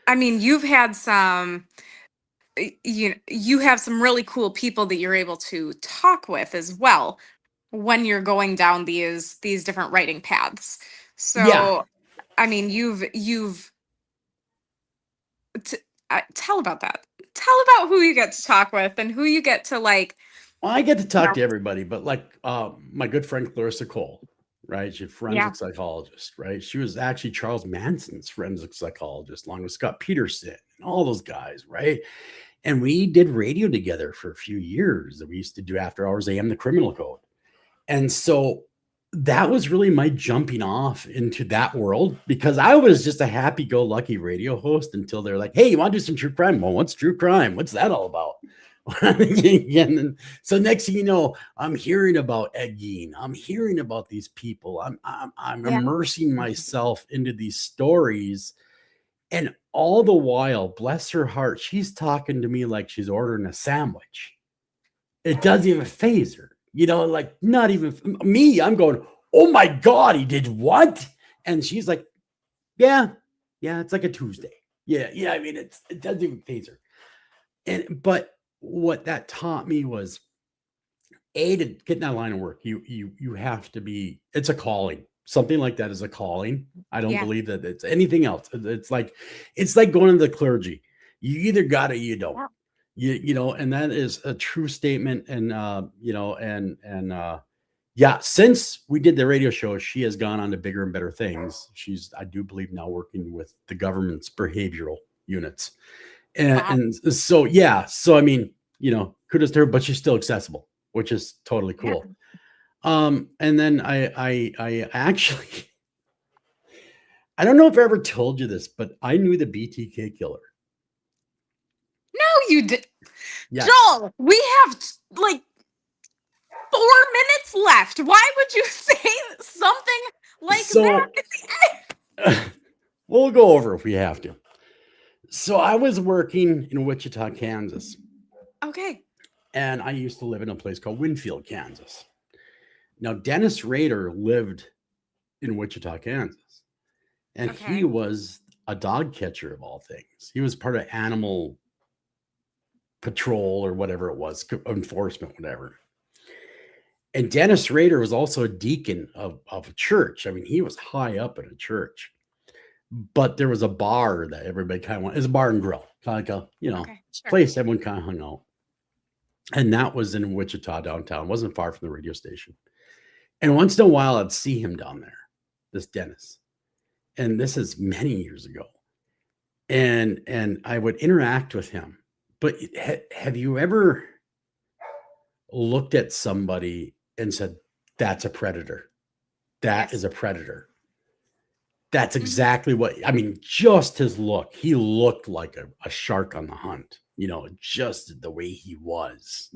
And you've had some you have some really cool people that you're able to talk with as well when you're going down these different writing paths. Yeah. So, I mean, you've t- tell about that. Tell about who you get to talk with and who you get to like, Well, I get to you talk know, to everybody, but like my good friend Clarissa Cole, right? She's a yeah, forensic psychologist, right? She was actually Charles Manson's forensic psychologist, along with Scott Peterson and all those guys, right? And we did radio together for a few years. We used to do After Hours AM, the Criminal Code. And so that was really my jumping off into that world, because I was just a happy go lucky radio host until they're like, hey, you want to do some true crime? Well, what's true crime? What's that all about? And so next thing you know, I'm hearing about Ed Gein. I'm hearing about these people. I'm yeah, immersing myself into these stories. And all the while, bless her heart, she's talking to me like she's ordering a sandwich. It doesn't even phase her, like not even me. I'm going, oh my God, he did what? And she's like, yeah, yeah, it's like a Tuesday. Yeah, yeah. I mean, it doesn't even phase her. But what that taught me was, to get in that line of work, you have to be. It's a calling. Something like that is a calling. I don't yeah, believe that it's anything else. It's like going to the clergy. You either got it, or you don't. yeah. And that is a true statement. And yeah, since we did the radio show, she has gone on to bigger and better things. She's, I do believe, now working with the government's behavioral units. Wow. And so, yeah, so I mean, kudos to her, but she's still accessible, which is totally Yeah. cool. And then I actually, I don't know if I ever told you this, but I knew the BTK killer. No, you did. Yes. Joel, we have like 4 minutes left. Why would you say something like So we'll go over if we have to. So I was working in Wichita, Kansas, Okay. and I used to live in a place called Winfield, Kansas. Now, Dennis Rader lived in Wichita, Kansas, and Okay. he was a dog catcher of all things. He was part of animal patrol or whatever it was, enforcement, whatever. And Dennis Rader was also a deacon of a church. I mean, he was high up in a church. But there was a bar that everybody kind of went. It's a bar and grill, kind of like a Okay. Sure. place everyone kind of hung out. And that was in Wichita downtown. It wasn't far from the radio station. And once in a while, I'd see him down there, this Dennis. And this is many years ago. And I would interact with him. But have you ever looked at somebody and said, that's a predator? That Yes. is a predator. That's exactly what, I mean, just his look. He looked like a shark on the hunt, just the way he was,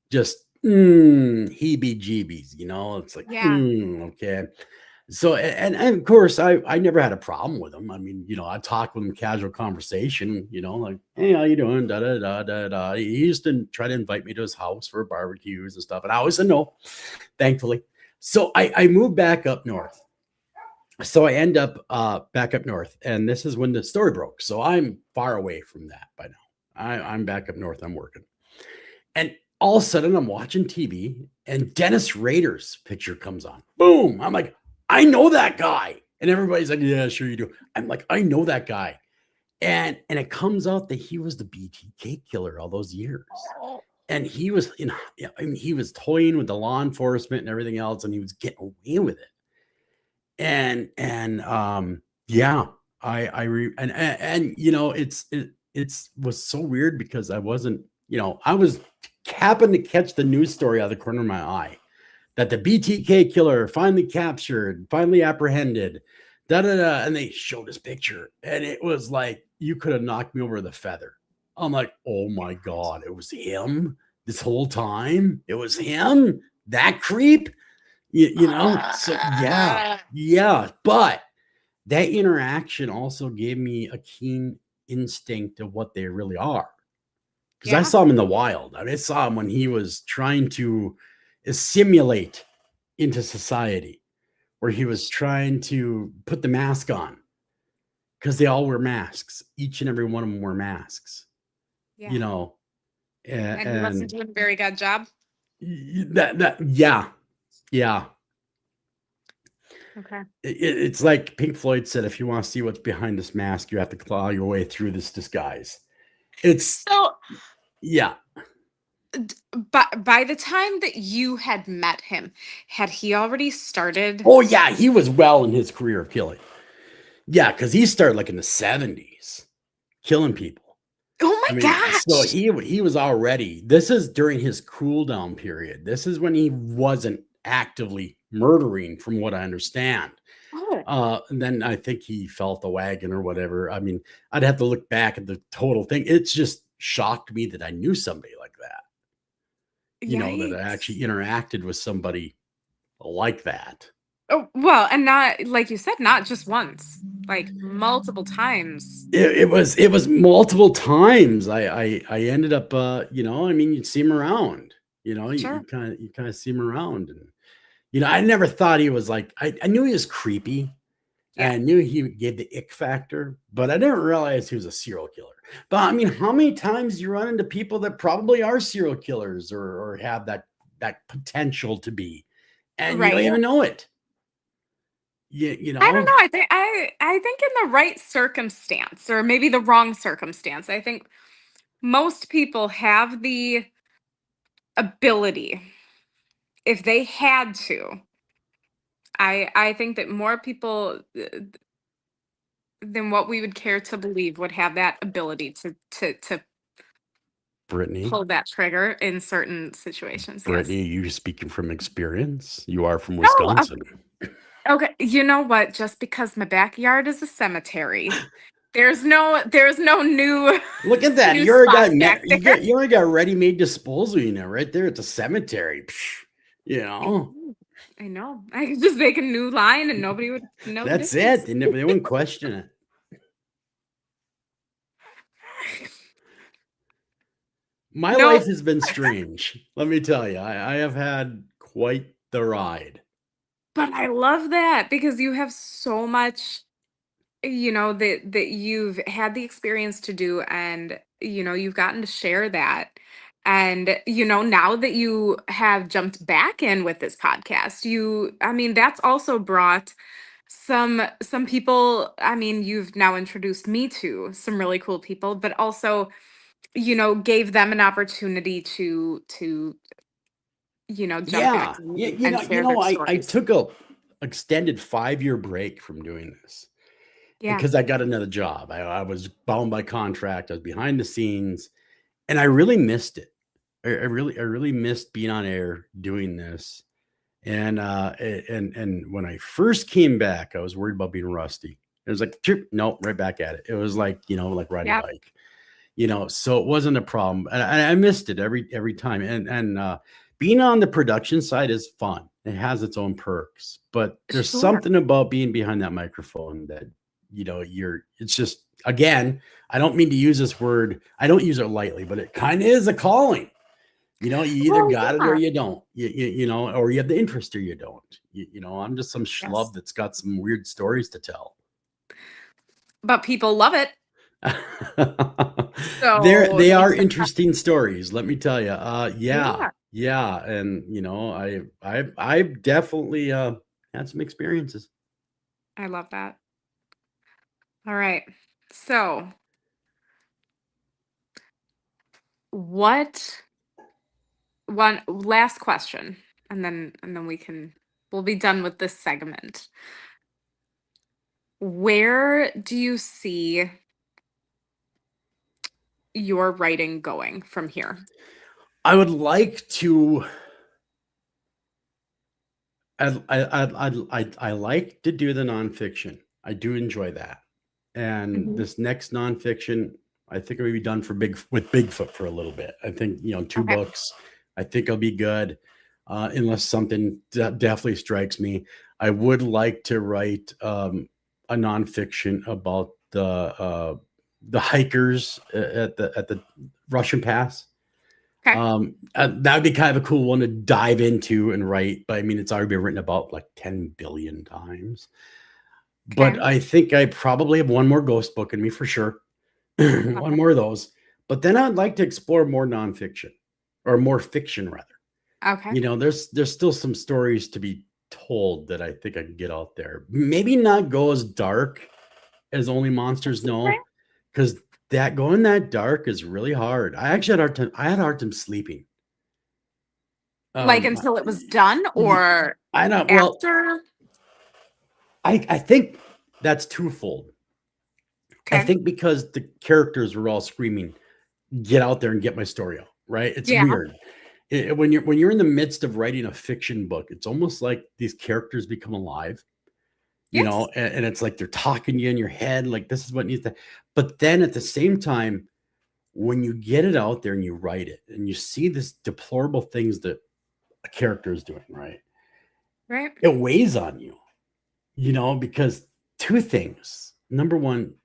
just heebie jeebies, it's like, Yeah. okay. So, and of course, I never had a problem with him. I mean, I talked with him casual conversation, like, hey, how you doing? Da da da da da. He used to try to invite me to his house for barbecues and stuff, and I always said no, thankfully. So I moved back up north. So I end up back up north, and this is when the story broke. So I'm far away from that by now. I'm back up north. I'm working, and all of a sudden I'm watching TV, and Dennis Rader's picture comes on. Boom! I'm like, I know that guy, and everybody's like, yeah, sure you do. I'm like, I know that guy, and it comes out that he was the BTK killer all those years. Oh. And he was he was toying with the law enforcement and everything else, and he was getting away with it. And yeah, it's was so weird because I wasn't, I was happened to catch the news story out of the corner of my eye that the BTK killer finally captured, finally apprehended, da da da, and they showed his picture, and it was like you could have knocked me over with a feather. I'm like, oh my god, it was him this whole time. It was him, that creep. So yeah, but that interaction also gave me a keen instinct of what they really are, because I saw him in the wild. I mean, I saw him when he was trying to assimilate into society, where he was trying to put the mask on, because they all wear masks. Each and every one of them wear masks. Yeah. And he wasn't doing a very good job. Yeah. Okay. It's like Pink Floyd said, if you want to see what's behind this mask, you have to claw your way through this disguise. Yeah. But by the time that you had met him, had he already started? Oh yeah, he was well in his career of killing. Yeah, because he started like in the 70s, killing people. Oh my gosh. So he was already, this is during his cool down period. This is when he wasn't actively murdering, from what I understand. And then I think he fell off the wagon or whatever. I mean, I'd have to look back at the total thing. It's just shocked me that I knew somebody like that. That I actually interacted with somebody like that. Oh, well, and not, like you said, not just once, like multiple times. It was multiple times. I ended up, I mean, you'd see him around, Sure. you kind of see him around, and, I never thought he was like, I knew he was creepy. Yeah. And I knew he gave the ick factor, but I didn't realize he was a serial killer. But I mean, how many times you run into people that probably are serial killers or have that potential to be, and you don't even know it? I don't know. I think in the right circumstance, or maybe the wrong circumstance, I think most people have the ability, if they had to. I think that more people than what we would care to believe would have that ability to Brittany, pull that trigger in certain situations. Yes. Brittany, you speaking from experience? You are from No. Wisconsin. Okay. You know what? Just because my backyard is a cemetery, there's no new Look at that. new You already got spots back there. you already got ready-made disposal unit right there at the cemetery. Psh, you I know, know. I know. I could just make a new line and nobody would know the that's it. difference. They wouldn't question it. My No, life has been strange. Let me tell you, I have had quite the ride. but I love that because you have so much, that you've had the experience to do, and you've gotten to share that. And now that you have jumped back in with this podcast, I mean, that's also brought some people. I mean, you've now introduced me to some really cool people, but also gave them an opportunity to jump back Yeah, in you, and you share know, their I stories. took a extended 5-year break from doing this Yeah. because I got another job. I was bound by contract. I was behind the scenes, and I really missed it. I really missed being on air doing this. And when I first came back, I was worried about being rusty. It was like, no, right back at it. It was like, like riding a Yeah. bike, so it wasn't a problem. And I missed it every time. And being on the production side is fun. It has its own perks, but there's Sure. something about being behind that microphone that, it's just, again, I don't mean to use this word. I don't use it lightly, but it kind of is a calling. You either Well, got it or yeah. you don't. Or you have the interest or you don't. I'm just some Yes. schlub that's got some weird stories to tell. But people love it. They They are accept that. interesting stories, let me tell you. Yeah, Yeah. yeah, and I've definitely had some experiences. I love that. All right. So, what one last question, and then we'll be done with this segment. Where do you see your writing going from here? I would like to. I like to do the nonfiction. I do enjoy that, and Mhm. this next nonfiction, I think I'll be done with Bigfoot for a little bit. I think 2 books. I think I'll be good, unless something definitely strikes me. I would like to write a nonfiction about the hikers at the Russian Pass. Okay. That'd be kind of a cool one to dive into and write, but I mean, it's already been written about like 10 billion times. But Okay. I think I probably have one more ghost book in me for sure. Love One it. more of those. But then I'd like to explore more nonfiction, or more fiction rather. Okay. There's still some stories to be told that I think I can get out there. Maybe not go as dark as Only Monsters That's okay. Know, because that going that dark is really hard. I had a hard time sleeping. Like Um, until it was done or I know. Well, after? I think that's twofold. I Okay. think because the characters were all screaming, "Get out there and get my story out!" Right? It's Yeah. weird. When you're in the midst of writing a fiction book, it's almost like these characters become alive. Yes. And it's like they're talking to you in your head, like this is what needs to. But then at the same time, when you get it out there and you write it, and you see this deplorable things that a character is doing, right? Right. It weighs on you. Because two things. Number one,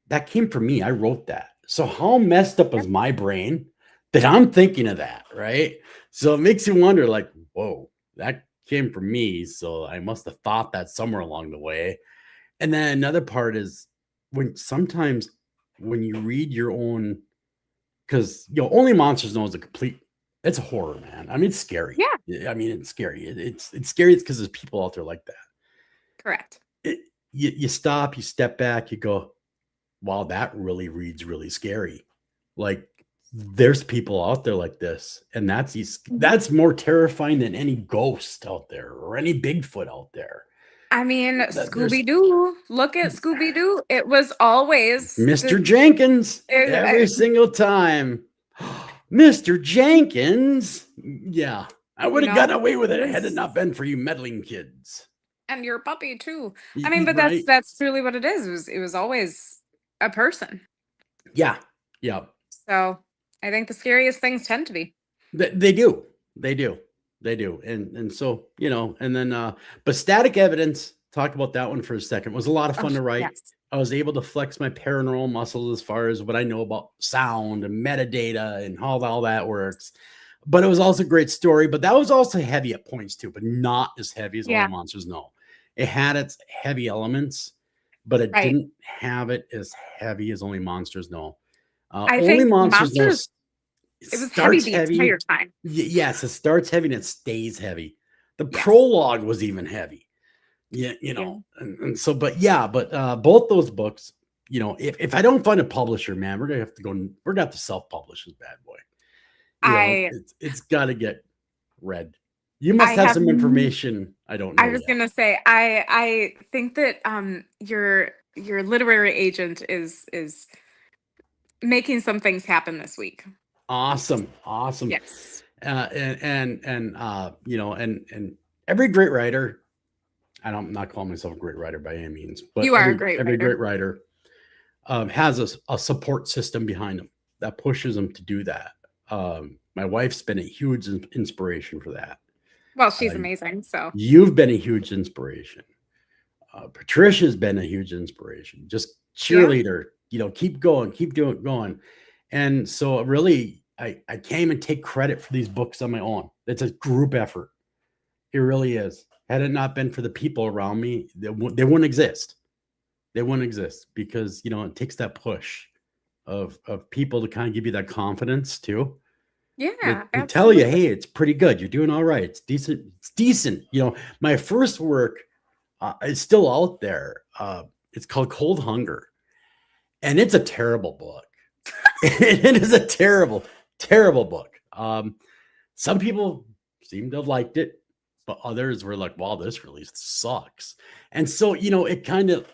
that came from me. I wrote that. So how messed up is Yep. my brain that I'm thinking of that, right? So it makes you wonder, like, whoa, that came from me. So I must have thought that somewhere along the way. And then another part is sometimes when you read your own, because Only Monsters Know is it's a horror, man. I mean, it's scary. Yeah. I mean, it's scary. It's scary. It's because there's people out there like that. Correct. You stop, you step back, you go, wow, that really reads really scary. Like there's people out there like this, and that's more terrifying than any ghost out there or any Bigfoot out there. I mean, There's Scooby Doo. Look at Scooby Doo. It was always Mr. Jenkins every single time. Mr. Jenkins. Yeah, I would have gotten away with it had it not been for you meddling kids. And your puppy too. I mean, but Right? that's truly what it is. It was always a person. Yeah. Yeah. So I think the scariest things tend to be. They do. They do. They do. And so, and then but static evidence, talk about that one for a second, was a lot of fun to write. Yes. I was able to flex my paranormal muscles as far as what I know about sound and metadata and how all that works. But it was also a great story. But that was also heavy at points too, but not as heavy as Only Monsters Know. It had its heavy elements, but it didn't have it as heavy as Only Monsters Know. I Only think Monsters Know. It was heavy the entire time. Yes, it starts heavy and it stays heavy. The prologue was even heavy. Yeah, and so, but both those books, if I don't find a publisher, man, we're gonna have to self-publish this bad boy. It's got to get read. You must have some information I don't know. I was gonna say, I think that your literary agent is making some things happen this week. Awesome. Yes. And every great writer, I'm not calling myself a great writer by any means, but you are every great writer has a support system behind them that pushes them to do that. My wife's been a huge inspiration for that. Well, she's amazing. So you've been a huge inspiration. Patricia's been a huge inspiration. Just cheerleader, keep going, keep doing going. And so really, I can't even take credit for these books on my own. It's a group effort. It really is. Had it not been for the people around me, they wouldn't exist. They wouldn't exist because, it takes that push of people to kind of give you that confidence too. Yeah. They tell you, hey, it's pretty good. You're doing all right. It's decent. It's decent. My first work is still out there. It's called Cold Hunger. And it's a terrible book. It is a terrible, terrible book. Some people seem to have liked it, but others were like, wow, this really sucks. And so, it kind of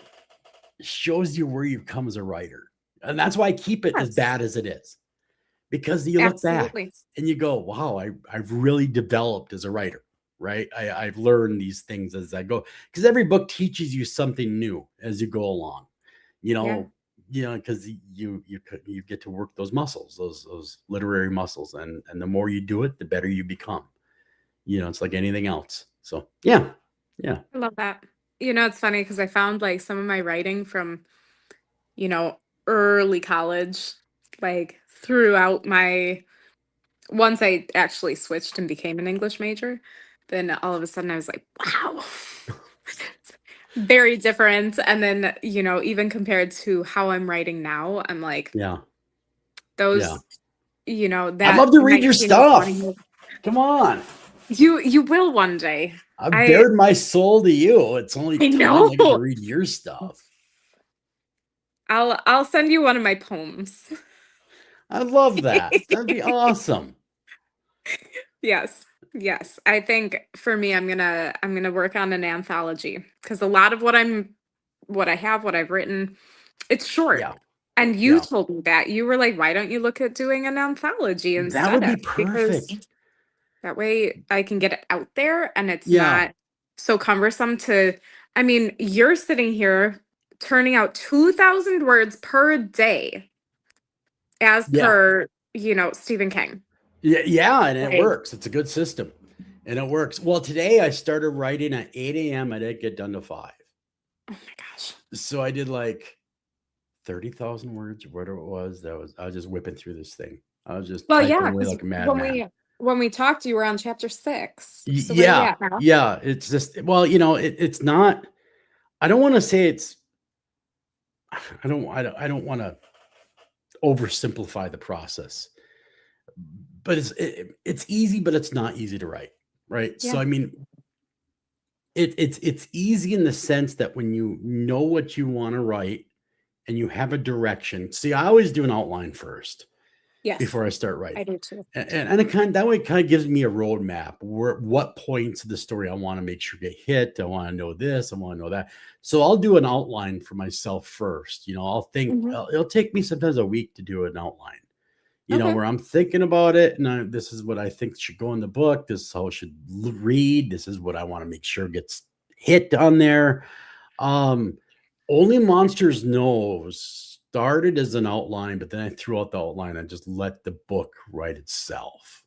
shows you where you've come as a writer. And that's why I keep it as bad as it is. Because you look back and you go, wow, I've really developed as a writer, right? I've learned these things as I go. Because every book teaches you something new as you go along, because you get to work those muscles, those literary muscles. And the more you do it, the better you become. It's like anything else. So, yeah. I love that. It's funny because I found like some of my writing from, early college, like throughout once I actually switched and became an English major, then all of a sudden I was like, wow, very different. And then, even compared to how I'm writing now, I'm like, those, that I'd love to read your stuff. Come on. You will one day. I've bared my soul to you. It's only time I get to read your stuff. I'll send you one of my poems. I love that. That'd be awesome. Yes. I think for me, I'm gonna work on an anthology because a lot of what I've written, it's short. Yeah. And you told me that you were like, why don't you look at doing an anthology instead? That would be perfect. Because that way I can get it out there and it's not so cumbersome to. I mean, you're sitting here turning out 2,000 words per day. As per, Stephen King. Yeah, and it works. It's a good system. And it works. Well, today I started writing at 8 a.m. I didn't get done to 5. Oh my gosh. So I did like 30,000 words or whatever it was. I was just whipping through this thing. I was just typing away like a madman. When we talked, you were on chapter 6. So yeah. It's just, it's not, I don't want to say it's, I don't want to oversimplify the process, but it's easy, but it's not easy to write, right? So I mean, it's easy in the sense that when you know what you want to write and you have a direction. See, I always do an outline first, Yes, before I start I writing. do too. And it kind that way it kind of gives me a roadmap where what points of the story I want to make sure get hit. I want to know this, I want to know that. So I'll do an outline for myself first. I'll think Hmm. it'll take me sometimes a week to do an outline. Okay. Where I'm thinking about it, and this is what I think should go in the book. This is how it should read. This is what I want to make sure gets hit on there. Um, Only Monsters Knows started as an outline, but then I threw out the outline and just let the book write itself.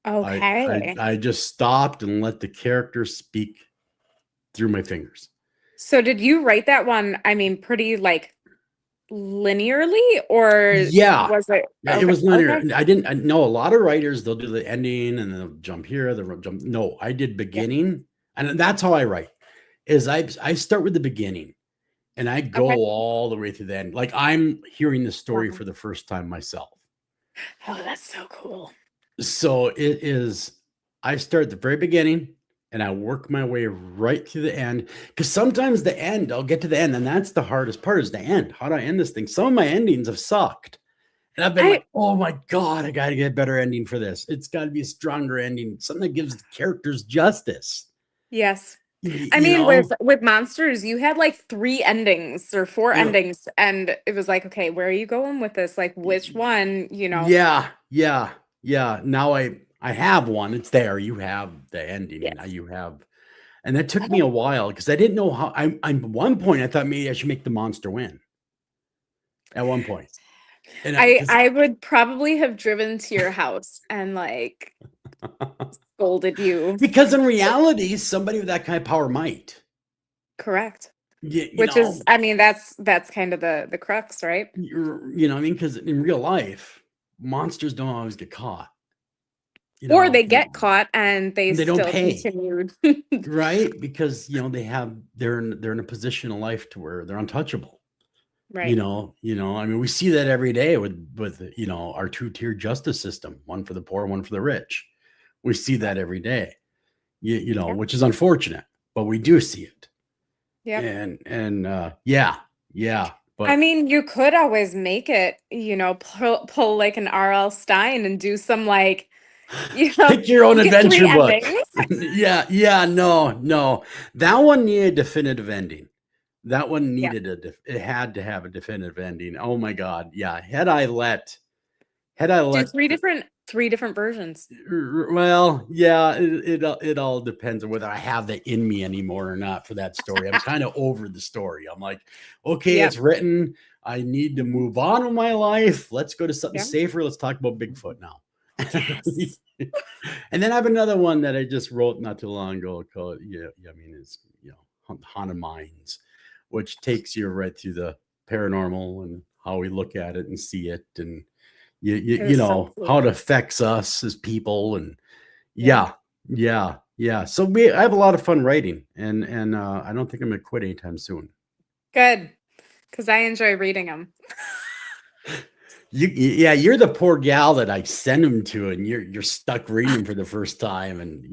I I Okay. I just stopped and let the characters speak through my fingers. So did you write that one, I mean, pretty like linearly, or Yeah. was it Yeah, it okay? was linear. Okay. And I know a lot of writers, they'll do the ending and then they'll jump here, they'll jump. No, I did Yeah. beginning, and that's how I write. Is I start with the beginning and I go Okay. all the way through the end. Like I'm hearing the story Wow. for the first time myself. Oh, that's so cool. So it is, I start at the very beginning and I work my way right to the end. Because sometimes the end, I'll get to the end, and that's the hardest part is the end. How do I end this thing? Some of my endings have sucked. And I've been I like, oh my God, I got to get a better ending for this. It's got to be a stronger ending, something that gives the characters justice. Yes. Y- I you mean, know? with Monsters, you had like three endings or four Uh, endings, and it was like, okay, where are you going with this? Like, which one, Yeah, yeah, yeah. Now I have one. It's there. You have the ending. Now Yes. you have, and that took me a while because I didn't know how. At one point I thought maybe I should make the monster win. At one point, and I I because I would probably have driven to your house and like scolded you. because in reality, somebody with that kind of power might. Correct. You Which is, know, I mean, that's kind of the crux, right? you know what I mean? Because in real life, monsters don't always get caught. Or they get caught and they They don't still pay, continued. right? Because they're in a position of life to where they're untouchable. Right. I mean, we see that every day with our two-tier justice system, one for the poor, one for the rich. We see that every day. Yeah. Which is unfortunate, but we do see it. Yep. And yeah, yeah, I but mean, you could always make it, pull like an R.L. Stein and do some like, pick your own you get three adventure book. endings. Yeah, yeah, no. That one needed a definitive ending. That one Yeah. needed it had to have a definitive ending. Oh my God. Yeah. Had I let Do three different versions. well, yeah, it all depends on whether I have that in me anymore or not for that story. I'm kind of over the story. I'm like, okay, Yep. it's written. I need to move on with my life. Let's go to something Yeah. safer. Let's talk about Bigfoot now. Yes. And then I have another one that I just wrote not too long ago called, yeah, I mean, it's, Haunted Minds, which takes you right through the paranormal and how we look at it and see it, and It was so how it cool. affects us as people. And Yeah. yeah, yeah, yeah. So I have a lot of fun writing, and I don't think I'm gonna quit anytime soon. Good. Because I enjoy reading them. Yeah, you're the poor gal that I send them to, and you're stuck reading them for the first time, and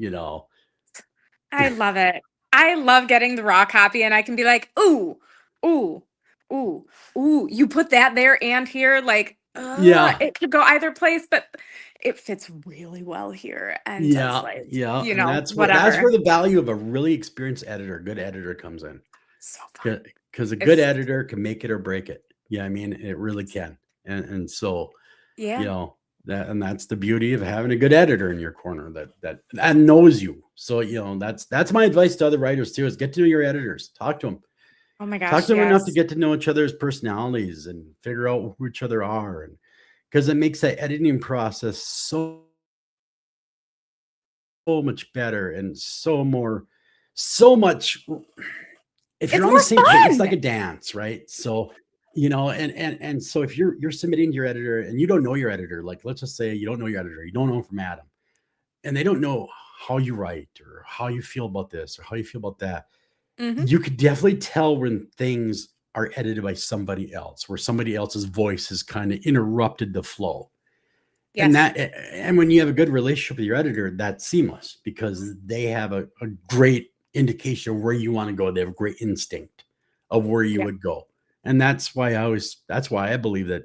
I love it. I love getting the raw copy and I can be like, ooh, ooh, ooh, ooh, you put that there and here. Like, yeah, it could go either place, but it fits really well here. And just yeah, like, yeah. And that's whatever. where the value of a really experienced editor, good editor, comes in. So fun. Because a good It's, editor can make it or break it. Yeah, I mean, it really can. And so, you yeah. know, that's the beauty of having a good editor in your corner that knows you. So, that's my advice to other writers too, is get to know your editors, talk to them. Oh my Talk gosh. to them enough to Yes. get to know each other's personalities and figure out who each other are. And because it makes that editing process so much better and so much. If It's you're on the more same page, it's fun. like a dance, right? So, and so if you're submitting to your editor and you don't know your editor, like let's just say you don't know your editor, you don't know him from Adam, and they don't know how you write or how you feel about this or how you feel about that, Hmm. you could definitely tell when things are edited by somebody else, where somebody else's voice has kind of interrupted the flow. And Yes. when you have a good relationship with your editor, that's seamless because they have a great indication of where you want to go. They have a great instinct of where you Yeah. would go. And that's why I believe that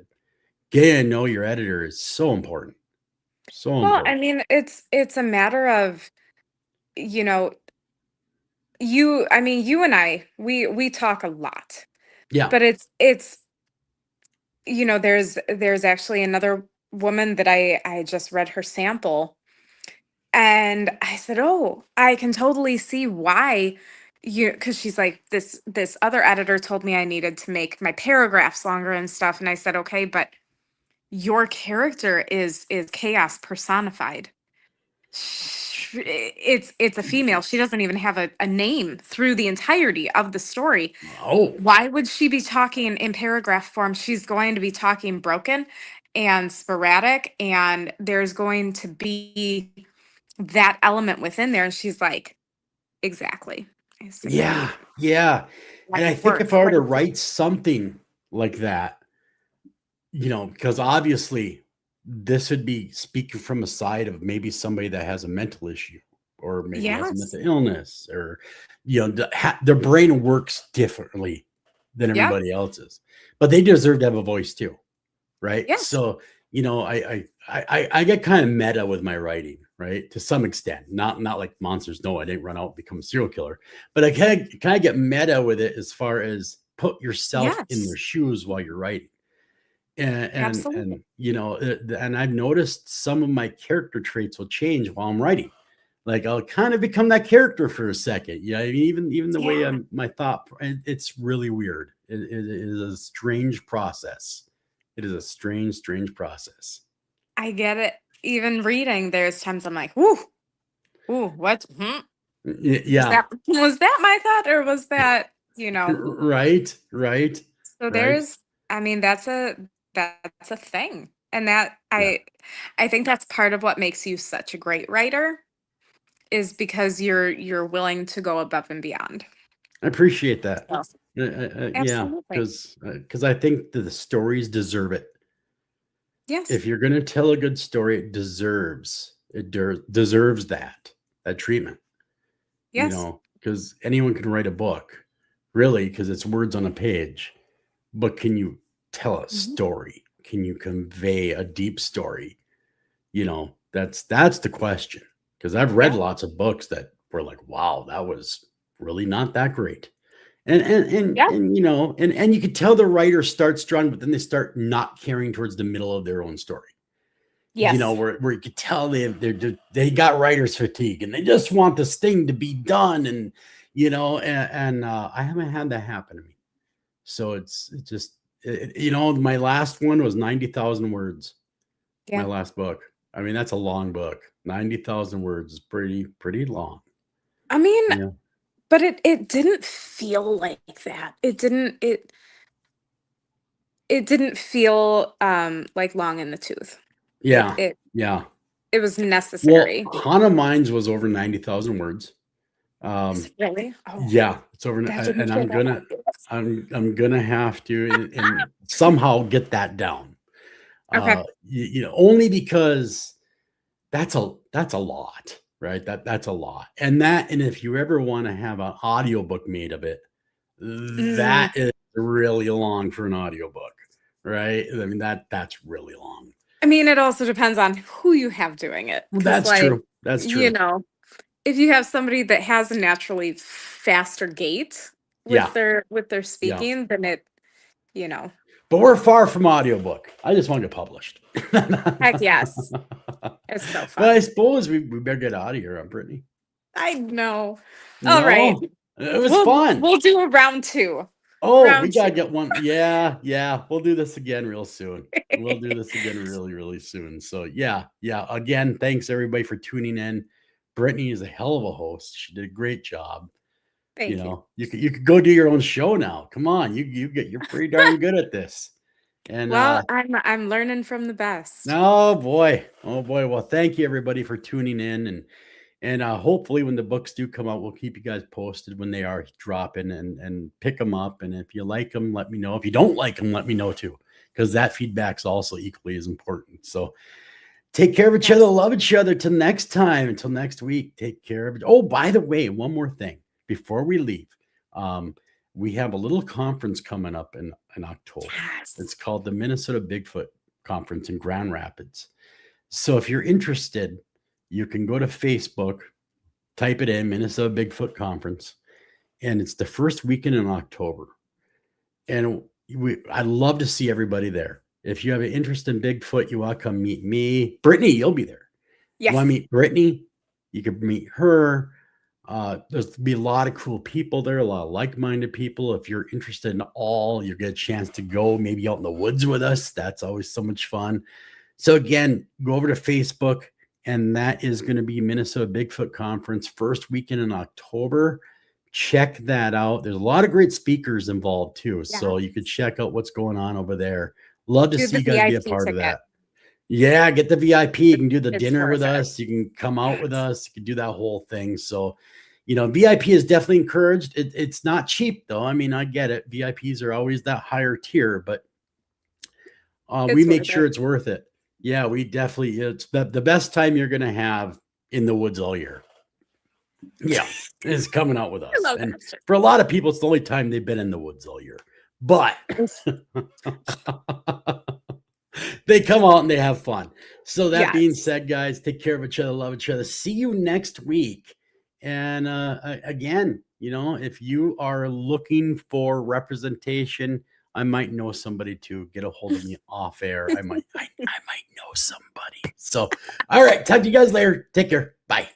getting to know your editor is so important. So Well, I important. mean, it's a matter of, you know, you and I, we talk a lot, Yeah. but it's there's actually another woman that I just read her sample, and I said, "Oh, I can totally see why you," because she's like, this other editor told me I needed to make my paragraphs longer and stuff, and I said, "Okay, but your character is chaos personified. It's a female. She doesn't even have a name through the entirety of the story. Oh, Why would she be talking in paragraph form? She's going to be talking broken and sporadic, and there's going to be that element within there." And she's like, exactly. I said, yeah. Yeah. that And I could think work if I were to crazy. write something like that, because obviously this would be speaking from a side of maybe somebody that has a mental issue or maybe has a Yes. mental illness or, their brain works differently than Yeah. everybody else's, but they deserve to have a voice too. Right. Yes. So, I get kind of meta with my writing, right? To some extent, not like monsters. No, I didn't run out and become a serial killer, but I kind of get meta with it as far as put yourself in their Yes. shoes while you're writing. And Absolutely. and I've noticed some of my character traits will change while I'm writing. Like I'll kind of become that character for a second. Yeah, I mean, even the way Yeah. my thought, it's really weird. It is a strange process. It is a strange process. I get it. Even reading, there's times I'm like, "Woo, ooh, what? Was Yeah, that my thought, or was that, you know?" right, right, So right. there's, I mean, that's a thing. And that Yeah, I think that's part of what makes you such a great writer, is because you're willing to go above and beyond. I appreciate that. So, Yeah, absolutely. because I think that the stories deserve it. Yes. If you're gonna tell a good story, it deserves that treatment, Yes. because anyone can write a book, really, because it's words on a page. But can you tell a Mhm. story? Can you convey a deep story? That's the question. Because I've read Yeah. lots of books that were like, wow, that was really not that great. Yeah. And you could tell the writer starts strong, but then they start not caring towards the middle of their own story. Yes. Where you could tell they got writer's fatigue and they just want this thing to be done, and I haven't had that happen to me. So it's just my last one was 90,000 words. My Yeah. last book. I mean, that's a long book. 90,000 words is pretty long. I mean, Yeah. but it didn't feel like that. It didn't feel like long in the tooth. It Yeah. it Yeah. it was Well, necessary. Hana Mines was over 90,000 words. Is it really? Oh, Yeah, it's over, that didn't and feel that way. I'm gonna have to and somehow get that down. Okay. Only because that's a lot, right? That's a lot. And if you ever want to have an audiobook made of it, Mm, that is really long for an audiobook, right? I mean that's really long. I mean, it also depends on who you have doing it. Well, Because, that's like, true. That's you true. know, if you have somebody that has a naturally faster gait Yeah. with their Yeah. speaking, then you know, But we're far from audiobook. I just want to get published. heck yes. It's so Well, I fun. suppose we better get out of here, Brittany. I know. All right. No, it was We'll fun. we'll do a round two. Oh, we Round gotta 2. get one. Yeah, yeah. We'll do this again real soon. We'll do this again really, really soon. So yeah, yeah. Again, thanks everybody for tuning in. Brittany is a hell of a host. She did a great job. Thank you. You could go do your own show now. Come on, you're pretty darn good at this. And Well, I'm learning from the best. oh boy, oh boy. Well, thank you everybody for tuning in, and hopefully when the books do come out, we'll keep you guys posted when they are dropping and pick them up. And if you like them, let me know. If you don't like them, let me know too, because that feedback's also equally as important. So take care of each other, Yes. love each other. Till next time, until next week, take care of it. Oh, by the way, one more thing before we leave. Um, we have a little conference coming up in October. Yes. It's called the Minnesota Bigfoot conference in Grand Rapids. So if you're interested, you can go to Facebook, type it in, Minnesota Bigfoot Conference, and it's the first weekend in October. And I'd love to see everybody there. If you have an interest in Bigfoot, you want to come meet me. Brittany, you'll be there. Yes. You want to meet Brittany? You could meet her. There's be a lot of cool people there, a lot of like-minded people. If you're interested in all, you get a chance to go maybe out in the woods with us. That's always so much fun. So again, go over to Facebook, and that is going to be Minnesota Bigfoot Conference, first weekend in October. Check that out. There's a lot of great speakers involved too. Yeah. So you could check out what's going on over there. Love to see you guys be a part of that. Yeah, get the VIP. You can do the dinner with us. You can come out with us. You can do that whole thing. So, VIP is definitely encouraged. It's not cheap though. I mean, I get it. VIPs are always that higher tier, but we make sure it's worth it. Yeah, we definitely, it's the best time you're going to have in the woods all year. Yeah, is coming out with us. And for a lot of people, it's the only time they've been in the woods all year. But they come out and they have fun. So that being said, guys, take care of each other, love each other. See you next week. And again, if you are looking for representation, I might know somebody to get a hold of me off air. I might know somebody. So, all right. Talk to you guys later. Take care. Bye.